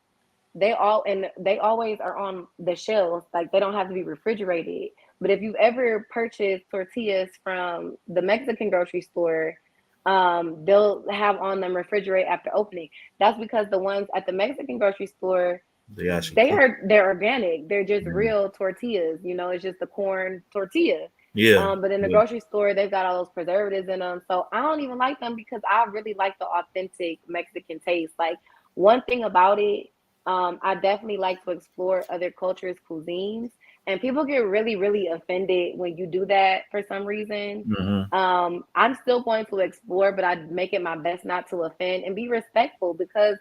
they always are on the shelves, like they don't have to be refrigerated. But if you've ever purchased tortillas from the Mexican grocery store, they'll have on them refrigerate after opening. That's because the ones at the Mexican grocery store, They actually cook. they're organic. They're just Yeah. real tortillas. It's just the corn tortilla. Yeah. But in the Yeah. grocery store, they've got all those preservatives in them. So I don't even like them because I really like the authentic Mexican taste. Like one thing about it, I definitely like to explore other cultures' cuisines. And people get really, really offended when you do that for some reason. Mm-hmm. I'm still going to explore, but I make it my best not to offend and be respectful because,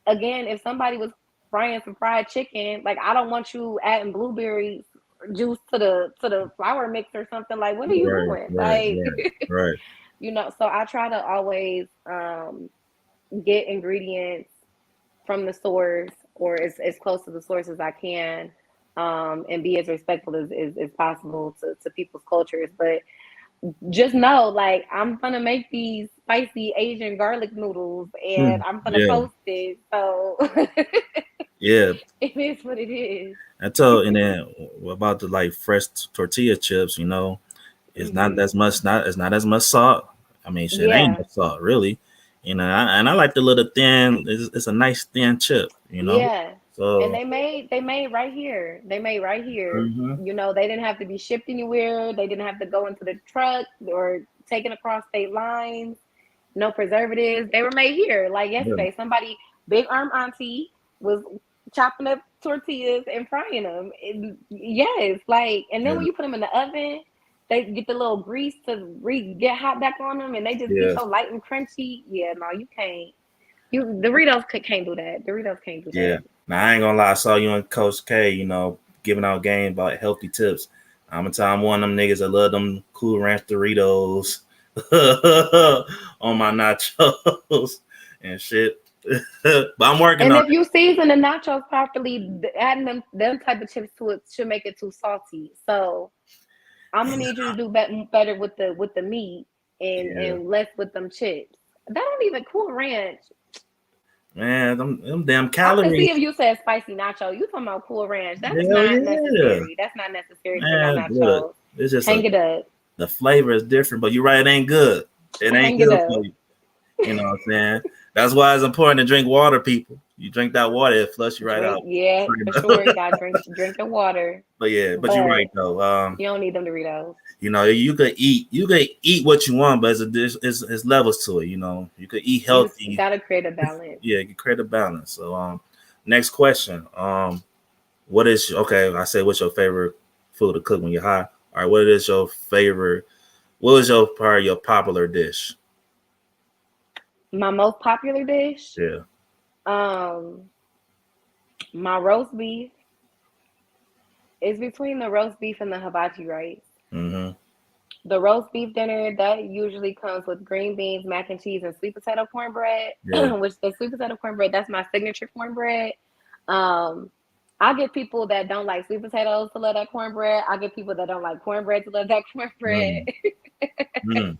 again, if somebody was frying some fried chicken, like I don't want you adding blueberry juice to the flour mix or something. Like, what are you Right. doing? Right. Like, Right. Right. so I try to always get ingredients from the source or as close to the source as I can, and be as respectful as possible to people's cultures. But just know, like, I'm gonna make these spicy Asian garlic noodles and I'm gonna Yeah, post it. So yeah. it is what it is. And then what about the like fresh tortilla chips? It's not Hmm. as much, not it's not as much salt. I mean, shit, ain't no Yeah, salt really. And I like the little thin. It's a nice thin chip. yeah. And So they made right here. They made right here. hmm They didn't have to be shipped anywhere. They didn't have to go into the truck or taken across state lines. No preservatives. They were made here. Like yeah, yesterday, somebody, big arm auntie, was chopping up tortillas and frying them. Yes, like, and then yeah, when you put them in the oven, they get the little grease to get hot back on them, and they just be yeah, so light and crunchy. Yeah, no, you can't. You Doritos can't do that. Doritos can't do yeah. that. Now I ain't gonna lie. I saw you and Coach K. Giving out game about healthy tips. I'm gonna tell I'm one of them niggas that love them Cool Ranch Doritos on my nachos and shit. But I'm working And on if you season the nachos properly, adding them type of chips to it should make it too salty. So I'm gonna it. need you to do better with the meat Yeah, and less with them chips. That don't even Cool Ranch. man, them damn I could see calories. if you said spicy nacho. You talking about Cool Ranch? That's Hell not yeah, necessary. That's not necessary for my man. Look, nachos. it's just Hang it up. the flavor is different, but you're right, it ain't good. It ain't Hang it good for up. you. You know what I'm saying? That's why it's important to drink water, people. You drink that water, it flush you right Drink, out. yeah, for sure. You gotta drink your water, But yeah, but you're right but though. you don't need them Doritos. You could eat what you want, but it's levels to it. You could eat You healthy. gotta create a balance. Yeah, you can create a balance. So next question. What is okay? I say what's your favorite food to cook when you're high? All right, what is your favorite? What was your part of your popular dish? My most popular dish, Yeah. um, my roast beef is between the roast beef and the hibachi rice. Mm-hmm. The roast beef dinner that usually comes with green beans, mac and cheese, and sweet potato cornbread. Yeah. Which the sweet potato cornbread, that's my signature cornbread. Um, I get people that don't like sweet potatoes to love that cornbread. I get people that don't like cornbread to love that cornbread. Mm. Mm.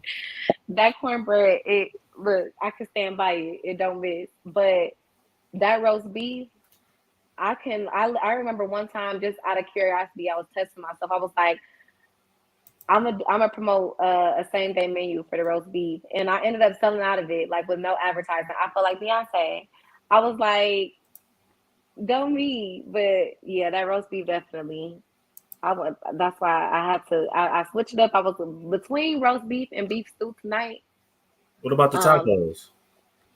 That cornbread, it look, I can stand by it. It don't miss. But that roast beef, I remember one time, just out of curiosity, I was testing myself. I was like, I'm a promote a same day menu for the roast beef, and I ended up selling out of it like with no advertising. I felt like Beyonce. I was like, go me, but yeah, that roast beef definitely. I was. That's why I had to. I switched it up. I was between roast beef and beef stew tonight. What about the Um, tacos?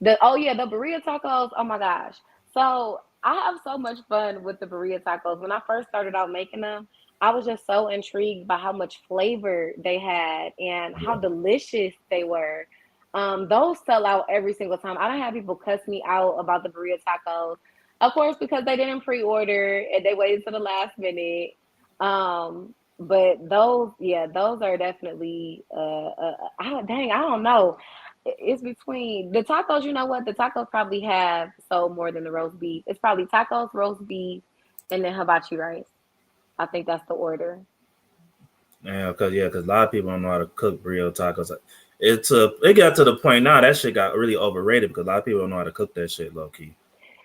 the burrito tacos. Oh my gosh! So I have so much fun with the burrito tacos. When I first started out making them, I was just so intrigued by how much flavor they had and how Yeah. delicious they were. Those sell out every single time. I don't have people cuss me out about the burrito tacos, of course, because they didn't pre-order and they waited to the last minute. But those, yeah, those are definitely. I don't know. It's between the tacos. You know what? The tacos probably have sold more than the roast beef. It's probably tacos, roast beef, and then hibachi rice. I think that's the order. Because a lot of people don't know how to cook burrito tacos. It got to the point now that shit got really overrated because a lot of people don't know how to cook that shit low key.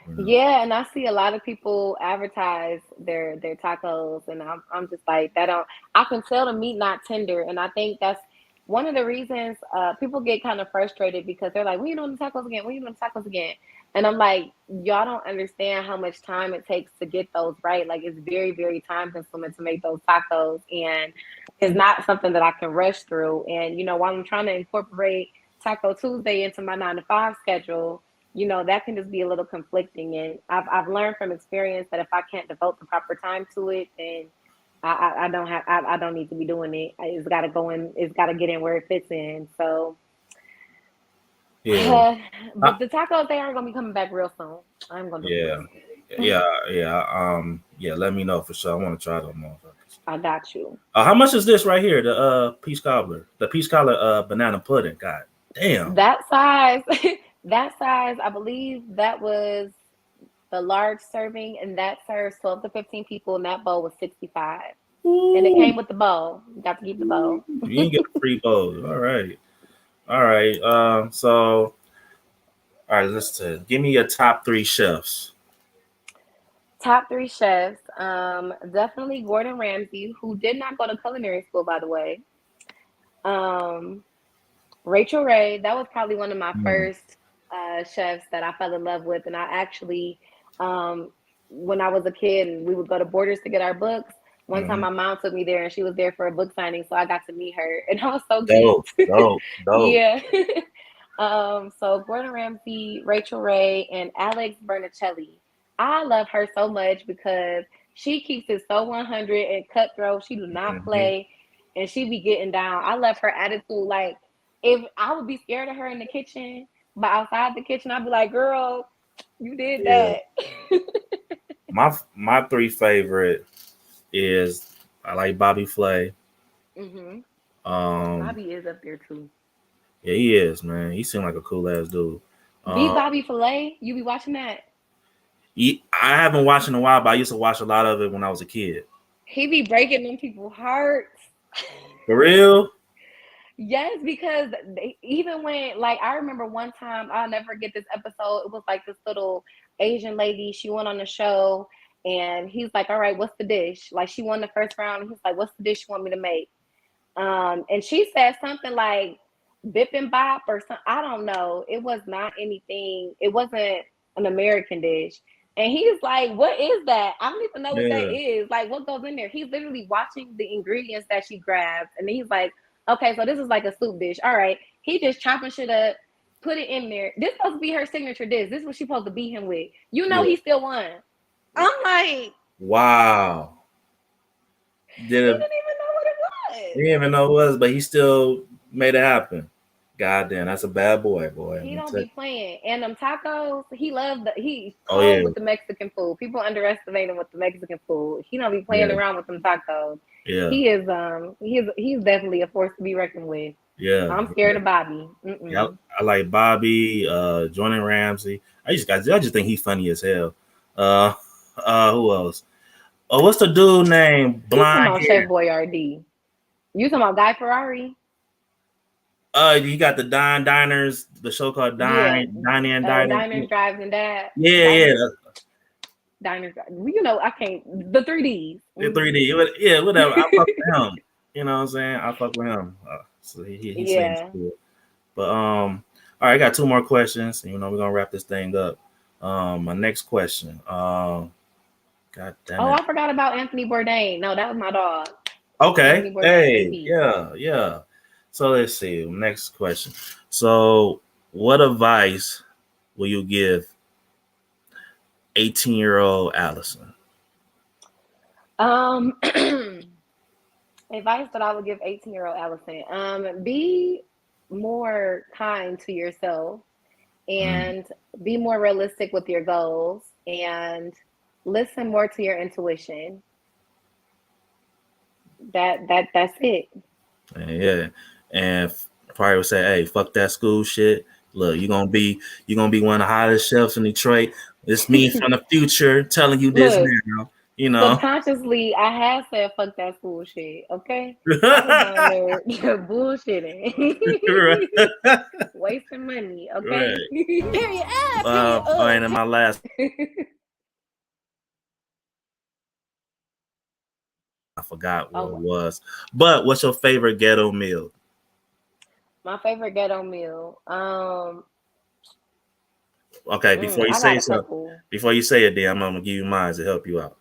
You know. Yeah, and I see a lot of people advertise their tacos, and I'm just like that. Don't I can tell the meat not tender, and I think that's one of the reasons people get kind of frustrated because they're like, "When you doing the tacos again? When you doing the tacos again?" And I'm like, y'all don't understand how much time it takes to get those right. Like it's very very time consuming to make those tacos, and it's not something that I can rush through. And while I'm trying to incorporate Taco Tuesday into my 9 to 5 schedule, that can just be a little conflicting. And I've learned from experience that if I can't devote the proper time to it, then I don't need to be doing it. It's got to go in. It's got to get in where it fits in. So, Yeah. but the tacos, they aren't gonna be coming back real soon. I'm gonna do Yeah. them. Yeah. Let me know for sure. I want to try those motherfuckers. I got you. How much is this right here? The peach cobbler, the peach cobbler banana pudding. God damn. That size, that size. I believe that was the large serving, and that serves 12 to 15 people. And that bowl was 65. And it Ooh, came with the bowl. You got to keep the bowl. you didn't get a free bowl. All right. All right. So, all right, let's give me your top three chefs. Top three chefs. Definitely Gordon Ramsay, who did not go to culinary school, by the way. Um, Rachel Ray, that was probably one of my Mm, first chefs that I fell in love with. And I actually, when I was a kid and we would go to Borders to get our books, one time mhm. my mom took me there and she was there for a book signing. So I got to meet her and I was so Dope, geeked. dope, dope. Yeah. So Gordon Ramsay, Rachel Ray, and Alex Bernicelli. I love her so much because she keeps it so 100 and cutthroat. She do not Mhm. play and she be getting down. I love her attitude. Like, if I would be scared of her in the kitchen, but outside the kitchen, I'd be like, girl, you did Yeah. that. My three favorite is I like Bobby Flay. Hmm. Um, Bobby is up there too. yeah, he is, man. He seemed like a cool ass dude. The Um, Bobby Filet, you be watching that? I haven't watched in a while, but I used to watch a lot of it when I was a kid. He be breaking them people's hearts. For real? Yes, because even when, like, I remember one time, I'll never forget this episode. It was like this little Asian lady. She went on the show, and he's like, "All right, what's the dish?" Like, she won the first round. And he's like, "What's the dish you want me to make?" And she said something like "bip and bop" or something. I don't know. It was not anything. It wasn't an American dish. And he's like, "What is that? I don't even know what that Yeah, is. Like, what goes in there?" He's literally watching the ingredients that she grabs, and then he's like, "Okay, so this is like a soup dish. All right." He just chopping shit up, put it in there. This supposed to be her signature dish. This is what she's supposed to beat him with. You know, yeah. he still won. I'm like, Wow. he Did it? didn't even know what it He was. didn't even know what it was, but he still made it happen. God damn, that's a bad boy, boy. I'm He gonna don't tell you. be playing. And them tacos, he's Oh cold yeah, with the Mexican food. People underestimate him with the Mexican food. He don't be playing yeah, around with them tacos. yeah, He's definitely a force to be reckoned with. yeah. I'm scared of Bobby. Yeah, Mm-mm. I like Bobby, Jordan Ramsey. I just think he's funny as hell. Uh, who else? Oh, what's the dude name? You talking Blonde about Chef hair. Boyardee. You talking about Guy Ferrari? You got the Diners, the show called Yeah. Dine and Diners. Diners, Drives, and Dad. Yeah, yeah, Diners, Diners, you know, I can't. The 3Ds. the Hmm. 3D. Yeah, whatever. I fuck with him. You know what I'm saying? I fuck with him. So he seems Yeah. cool. But all right, I got two more questions. You know, we're gonna wrap this thing up. My next question. God damn Oh, it. I forgot about Anthony Bourdain. No, that was my dog. Okay. Anthony Bourdain, Hey, AP. yeah, yeah. So let's see. Next question. So, what advice will you give 18-year-old Allison? Um, advice that I would give 18-year-old Allison. Be more kind to yourself Mm, and be more realistic with your goals and listen more to your intuition. That's it. yeah. And probably would say, hey, fuck that school shit. Look, you're gonna be one of the hottest chefs in Detroit. It's me from the future telling you this Look, now. You know. subconsciously, I had said fuck that school shit. Okay, I was down there bullshitting, Right. wasting money. Okay. Right. Period. All right, and my last, I forgot what it Oh, was. But what's your favorite ghetto meal? my favorite ghetto meal. Okay, before you I say got a so, couple. before you say it, then I'm gonna give you mine to help you out.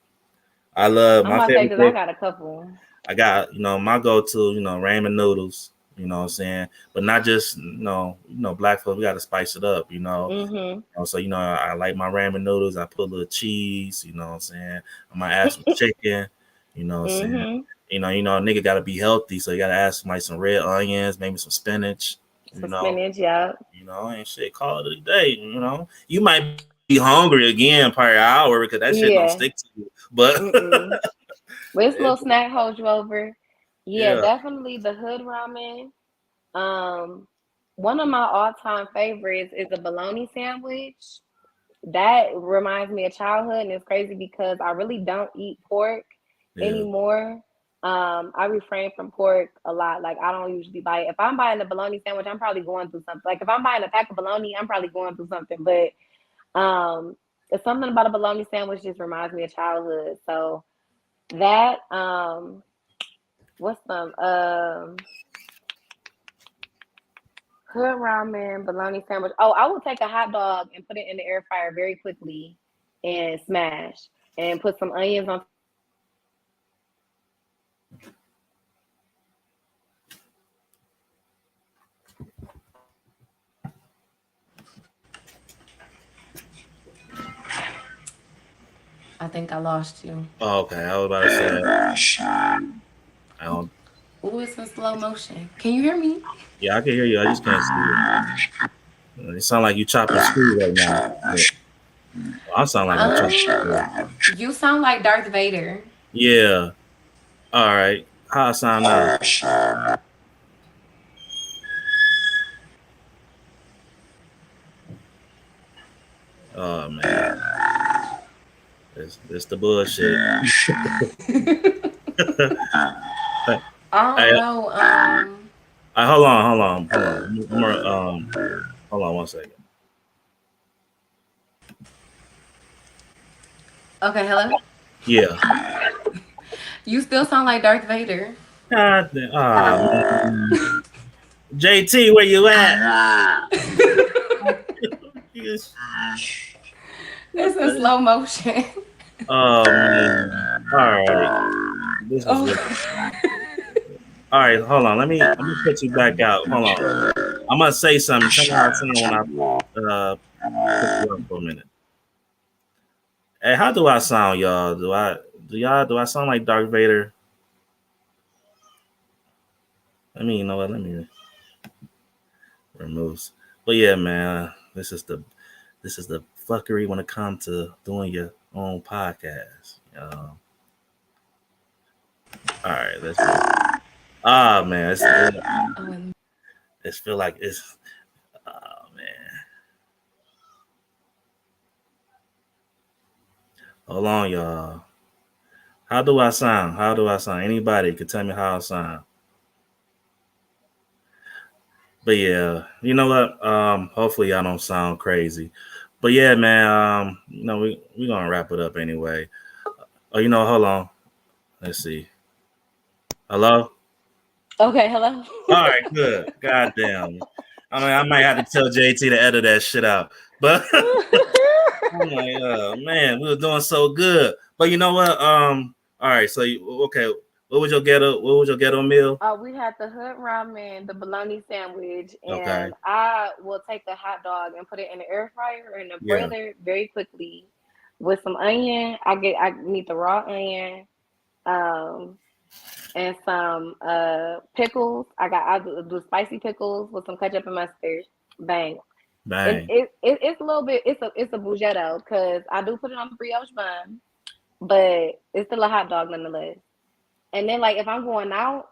I love I'm my about to say favorite because I thing. got a couple. I got my go-to, ramen noodles. You know what I'm saying, but not just black folks. We got to spice it up. Mm-hmm. So I like my ramen noodles. I put a little cheese. You know what I'm saying. I might add some chicken. You know what I'm saying. Mm-hmm. A nigga got to be healthy, so you got to add some red onions, maybe some spinach. You Some know, spinach, yeah. and shit. Call it a day. You might be hungry again per hour because that shit don't Yeah. stick to you. But Mm-mm. But it's a little snack hold you over. Yeah, yeah, definitely the hood ramen. Um, One of my all-time favorites is a bologna sandwich. That reminds me of childhood, and it's crazy because I really don't eat pork yeah, anymore. I refrain from pork a lot. Like I don't usually buy it. If I'm buying a bologna sandwich, I'm probably going through something. Like if I'm buying a pack of bologna, I'm probably going through something. But it's something about a bologna sandwich just reminds me of childhood. So that what's some hood ramen bologna sandwich. Oh, I will take a hot dog and put it in the air fryer very quickly and smash and put some onions on. I think I lost you. Oh, okay, I was about to say. I don't. Ooh, it's in slow motion. Can you hear me? Yeah, I can hear you. I just can't see it. It sounds like you chopping screw right now. Yeah. I sound like I'm chopping screw. You sound like Darth Vader. Yeah. All right. How I sound now? Oh man, it's the bullshit. I don't know. Hold on. Hold on 1 second. Okay, hello. Yeah. You still sound like Darth Vader. God damn. Oh, JT, where you at? It's in slow motion. Oh man. All right. This is all right, hold on. Let me put you back out. Hold on. I'm gonna say something. Tell me how it sounds when I put you up for a minute. Hey, how do I sound, y'all? Do I sound like Darth Vader? Let me let me remove. But yeah, man, this is the fuckery when it comes to doing your own podcast. All right, let's go. Ah man, it's feel like it's oh man. Hold on, y'all. How do I sound? Anybody can tell me how I sound. But yeah, you know what? Hopefully I don't sound crazy. But yeah, man, we gonna wrap it up anyway. Oh, hold on. Let's see. Hello? Okay, hello. All right, good. God damn. I mean, I might have to tell JT to edit that shit out. But I'm like, oh man, we were doing so good. But you know what? All right, so okay. What was your ghetto meal? We had the hood ramen, the bologna sandwich, and Okay. I will take the hot dog and put it in the air fryer or in the broiler very quickly with some onion. I need the raw onion, and some pickles. I do spicy pickles with some ketchup and mustard. Bang. Bang. It's a little bit. It's a bugetto because I do put it on the brioche bun, but it's still a hot dog nonetheless. And then, like, if I'm going out,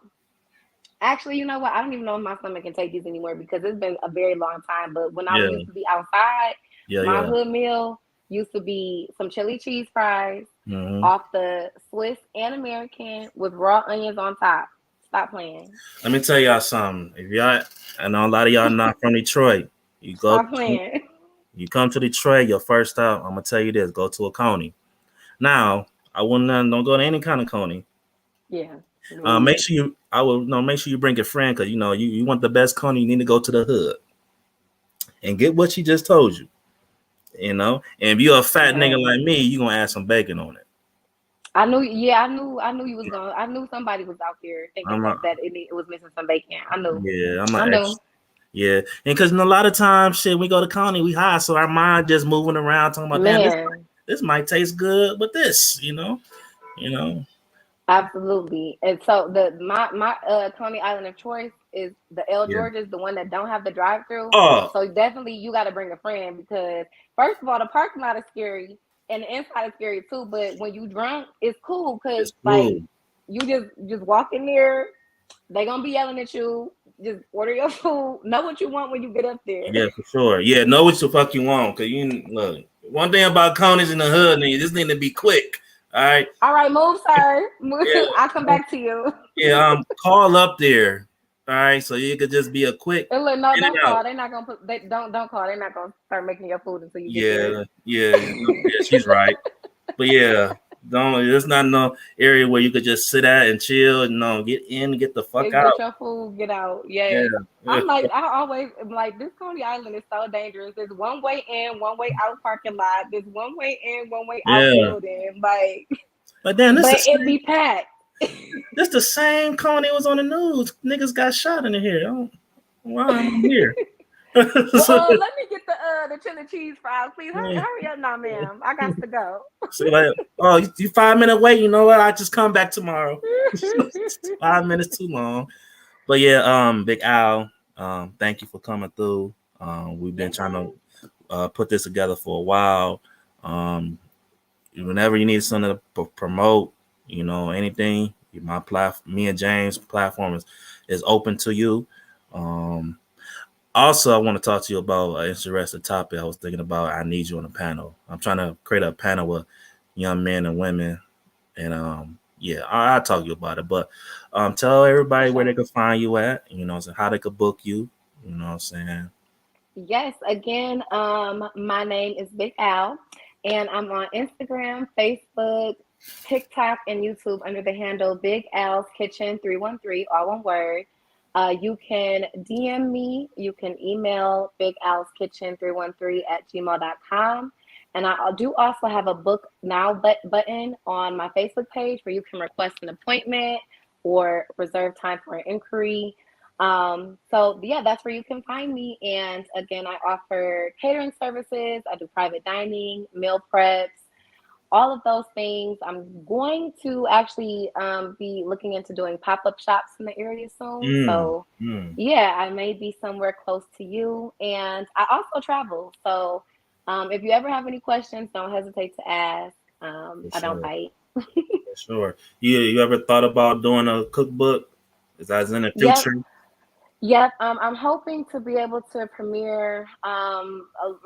actually, you know what? I don't even know if my stomach can take these anymore because it's been a very long time. But when I used to be outside, my hood meal used to be some chili cheese fries off the Swiss and American with raw onions on top. Stop playing. Let me tell y'all something. I know a lot of y'all not from Detroit. Stop playing. You come to Detroit, your first stop, I'm gonna tell you this: go to a Coney. Now, I wouldn't don't go to any kind of Coney. Yeah. Make sure you bring your friend because you want the best Coney. You need to go to the hood and get what she just told you. And if you're a fat nigga like me, you gonna add some bacon on it. I knew you was going. I knew somebody was out there thinking that it was missing some bacon. I knew. Yeah, I know. Yeah, and because a lot of times, shit, we go to Coney, we high, so our mind just moving around talking about that. This might taste good, but this, Absolutely. And so my Coney Island of choice is the L George's, the one that don't have the drive-through. Oh. So definitely you got to bring a friend because first of all, the parking lot is scary and the inside is scary too. But when you drunk, it's cool because like you just walk in there, they gonna be yelling at you. Just order your food. Know what you want when you get up there. Yeah, for sure. Yeah, know what the fuck you want. Cause look, one thing about Coney's in the hood, nigga, this need to be quick. All right. All right, move, sir. Move. Yeah. I'll come back to you. Yeah. Call up there. All right. So you could just be a quick And look, no, in and don't out. call. They're not gonna put. They don't call. They're not gonna start making your food until you get there. Yeah. Yeah. Yeah. She's right. But yeah, don't. There's not no area where you could just sit at and chill. And no, get in, get the fuck And get out. your food, get out. Yeah. Yes. Yeah. I'm like, I always am like, this Coney Island is so dangerous. There's one way in, one way out parking lot. There's one way in, one way out Yeah. building. Like, But then this but the it same. be packed. This the same Coney was on the news. Niggas got shot in here. Why am I here? Well, let me get the chili cheese fries, please. Yeah. Hurry up now, ma'am. I got to go. So like, oh, you 5 minute wait. You know what? I just come back tomorrow. 5 minutes too long. But yeah, Big Al, thank you for coming through. We've been trying to put this together for a while. Whenever you need something to promote, anything, my me and James' platform is open to you. Also, I want to talk to you about an interesting topic. I was thinking about. I need you on a panel. I'm trying to create a panel with young men and women, and yeah, I'll talk to you about it. But tell everybody where they can find you at. How they could book you. You know what I'm saying? Yes, again, my name is Big Al, and I'm on Instagram, Facebook, TikTok, and YouTube under the handle Big Al's Kitchen 313, all one word. You can DM me, you can email Big Al's Kitchen 313 at gmail.com. And I do also have a book now button on my Facebook page where you can request an appointment or reserve time for an inquiry. So yeah, that's where you can find me. And again, I offer catering services. I do private dining, meal preps, all of those things. I'm going to actually be looking into doing pop-up shops in the area soon. Mm, So mm, yeah, I may be somewhere close to you. And I also travel. So if you ever have any questions, don't hesitate to ask. for I don't sure. bite. For sure. You ever thought about doing a cookbook? Is that in the Yep. future? Yep, I'm hoping to be able to premiere a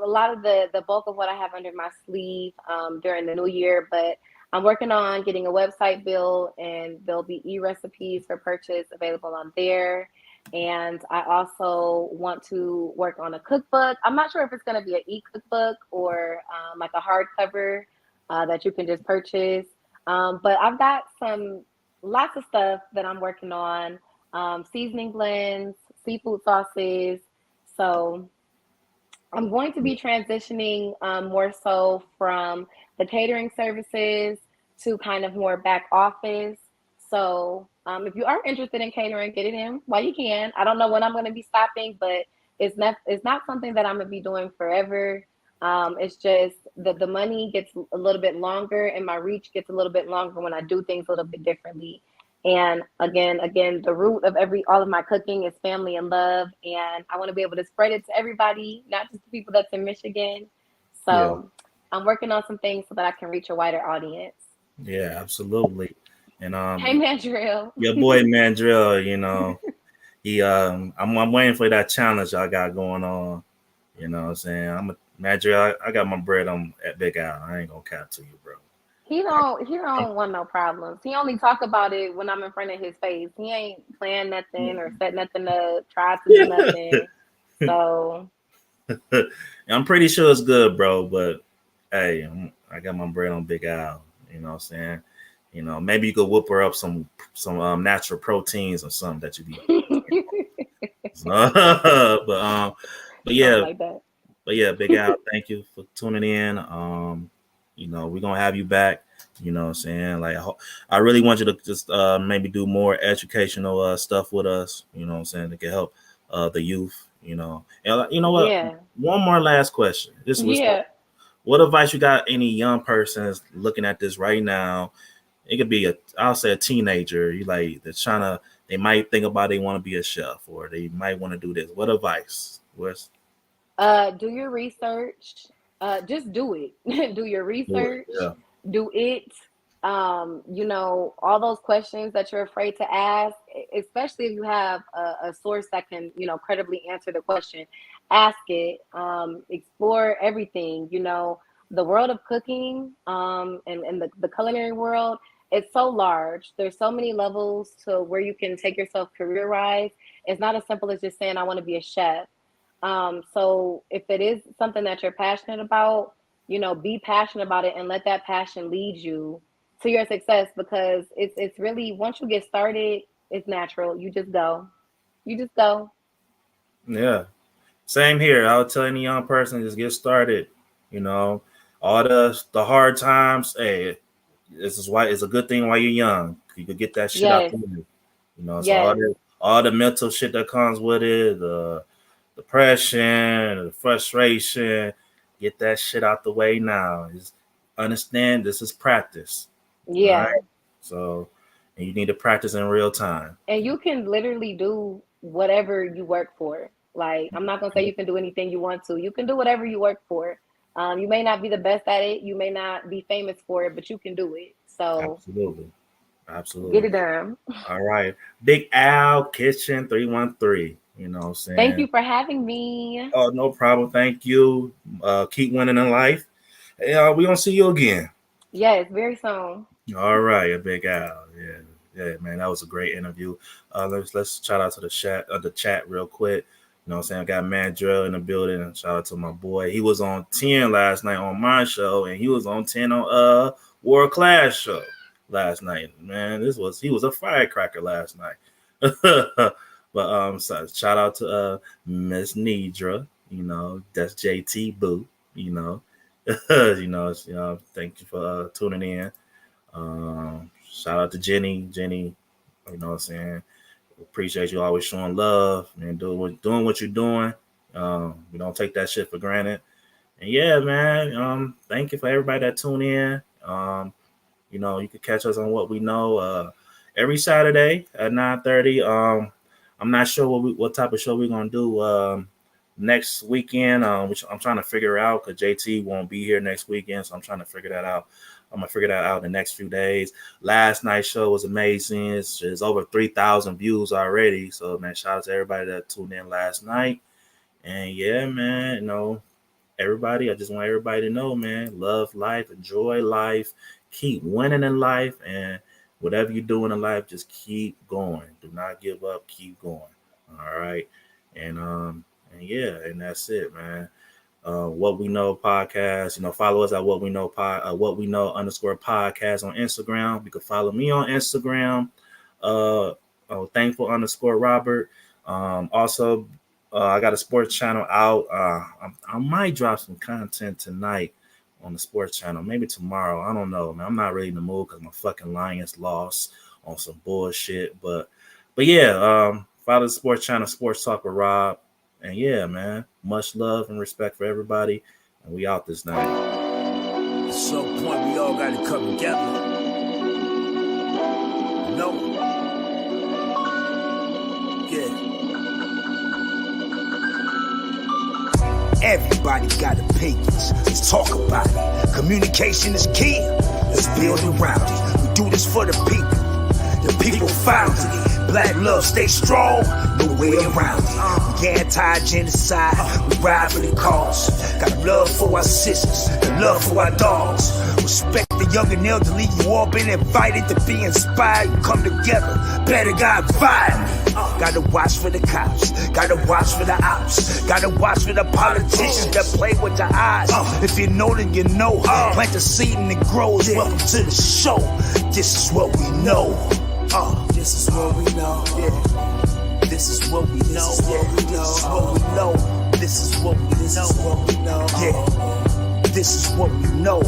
lot of the bulk of what I have under my sleeve during the new year, but I'm working on getting a website built, and there'll be e-recipes for purchase available on there. And I also want to work on a cookbook. I'm not sure if it's going to be an e-cookbook or like a hardcover that you can just purchase. But I've got lots of stuff that I'm working on, seasoning blends, seafood sauces. So I'm going to be transitioning more so from the catering services to kind of more back office. So if you are interested in catering, get it in while you can. I don't know when I'm going to be stopping, but it's not something that I'm going to be doing forever. It's just the money gets a little bit longer and my reach gets a little bit longer when I do things a little bit differently. And again, the root of all of my cooking is family and love, and I want to be able to spread it to everybody, not just the people that's in Michigan. Yeah. So I'm working on some things so that I can reach a wider audience. Yeah, absolutely. And Hey, Mandrill. your boy Mandrill, I'm waiting for that challenge I got going on. You know what I'm saying? Mandrill, I got my bread on at Big Al. I ain't gonna cap to you, bro. He don't want no problems. He only talk about it when I'm in front of his face. He ain't plan nothing or set nothing up, try to do nothing. So I'm pretty sure it's good, bro. But hey, I got my bread on Big Al. You know what I'm saying? Maybe you could whoop her up some natural proteins or something that you be. But something yeah, like that. Big Al, thank you for tuning in. We're gonna have you back. You know what I'm saying? Like I really want you to just maybe do more educational stuff with us, you know what I'm saying, that can help the youth, And you know what? Yeah. One more last question. This was Yeah. what advice you got any young persons looking at this right now? It could be I'll say a teenager, you like they're trying to they might think about they want to be a chef or they might want to do this. What advice? Do your research. Just do it. Do your research. Yeah. Do it. All those questions that you're afraid to ask, especially if you have a source that can, credibly answer the question, ask it. Explore everything. the world of cooking, and the culinary world, it's so large. There's so many levels to where you can take yourself career-wise. It's not as simple as just saying, I want to be a chef. So if it is something that you're passionate about, be passionate about it and let that passion lead you to your success, because it's really, once you get started, it's natural. You just go. You just go. Yeah. Same here. I would tell any young person, just get started. All the hard times, hey, this is why it's a good thing while you're young. You could get that shit out Yes. the way. So Yes. all the mental shit that comes with it, the depression, the frustration, get that shit out the way now. Just understand this is practice. All Yeah. right. So, and you need to practice in real time. And you can literally do whatever you work for. Like, I'm not gonna say you can do anything you want to. You can do whatever you work for. You may not be the best at it. You may not be famous for it, but you can do it. So Absolutely. get it done. All right. Big Al Kitchen 313. You know what I'm saying? Thank you for having me. Oh, no problem. Thank you. Keep winning in life. Hey, we're going to see you again. Yes, very soon. All right, Big Al. Yeah, man, that was a great interview. Let's shout out to the chat real quick. You know what I'm saying? I got Mandrell in the building. Shout out to my boy. He was on 10 last night on my show, and he was on 10 on World Class show last night. Man, he was a firecracker last night. But so shout out to Miss Nidra. That's JT Boo. Thank you for tuning in. Shout out to Jenny. Jenny, you know what I'm saying? Appreciate you always showing love and doing what you're doing. We don't take that shit for granted. And yeah, man, thank you for everybody that tune in. You can catch us on What We Know every Saturday at 9:30. I'm not sure what type of show we're gonna do next weekend, which I'm trying to figure out because JT won't be here next weekend, so I'm trying to figure that out. I'm gonna figure that out in the next few days. Last night's show was amazing. It's over 3,000 views already. So man, shout out to everybody that tuned in last night. And yeah, man, everybody, I just want everybody to know, man, love life, enjoy life, keep winning in life, and whatever you're doing in life, just keep going. Do not give up, keep going. All right. And yeah, and that's it, man. What We Know podcast. Follow us at What We Know _podcast on Instagram. You can follow me on Instagram. Thankful_Robert. Also, I got a sports channel out. I might drop some content tonight on the sports channel. Maybe tomorrow. I don't know, man. I'm not really in the mood because my fucking Lions lost on some bullshit. But yeah, follow the sports channel, Sports Talk with Rob. And yeah, man, much love and respect for everybody. And we out this night. At some point, we all got to come together. Everybody got opinions. Let's talk about it. Communication is key. Let's build around it. We do this for the people. The people founded it. Black love, stay strong. No way around it. We anti-genocide. We ride for the cause. Got love for our sisters and love for our dogs. Respect the young and elderly. You all been invited to be inspired. Come together. Better God vibe. Gotta watch for the cops. Gotta watch for the ops. Gotta watch for the politicians that play with the eyes. If you know, then you know. Plant the seed and it grows. Welcome to the show. This is what we know. This is what we know. This is what we know. This is what we know. This is what we know. This is what we know.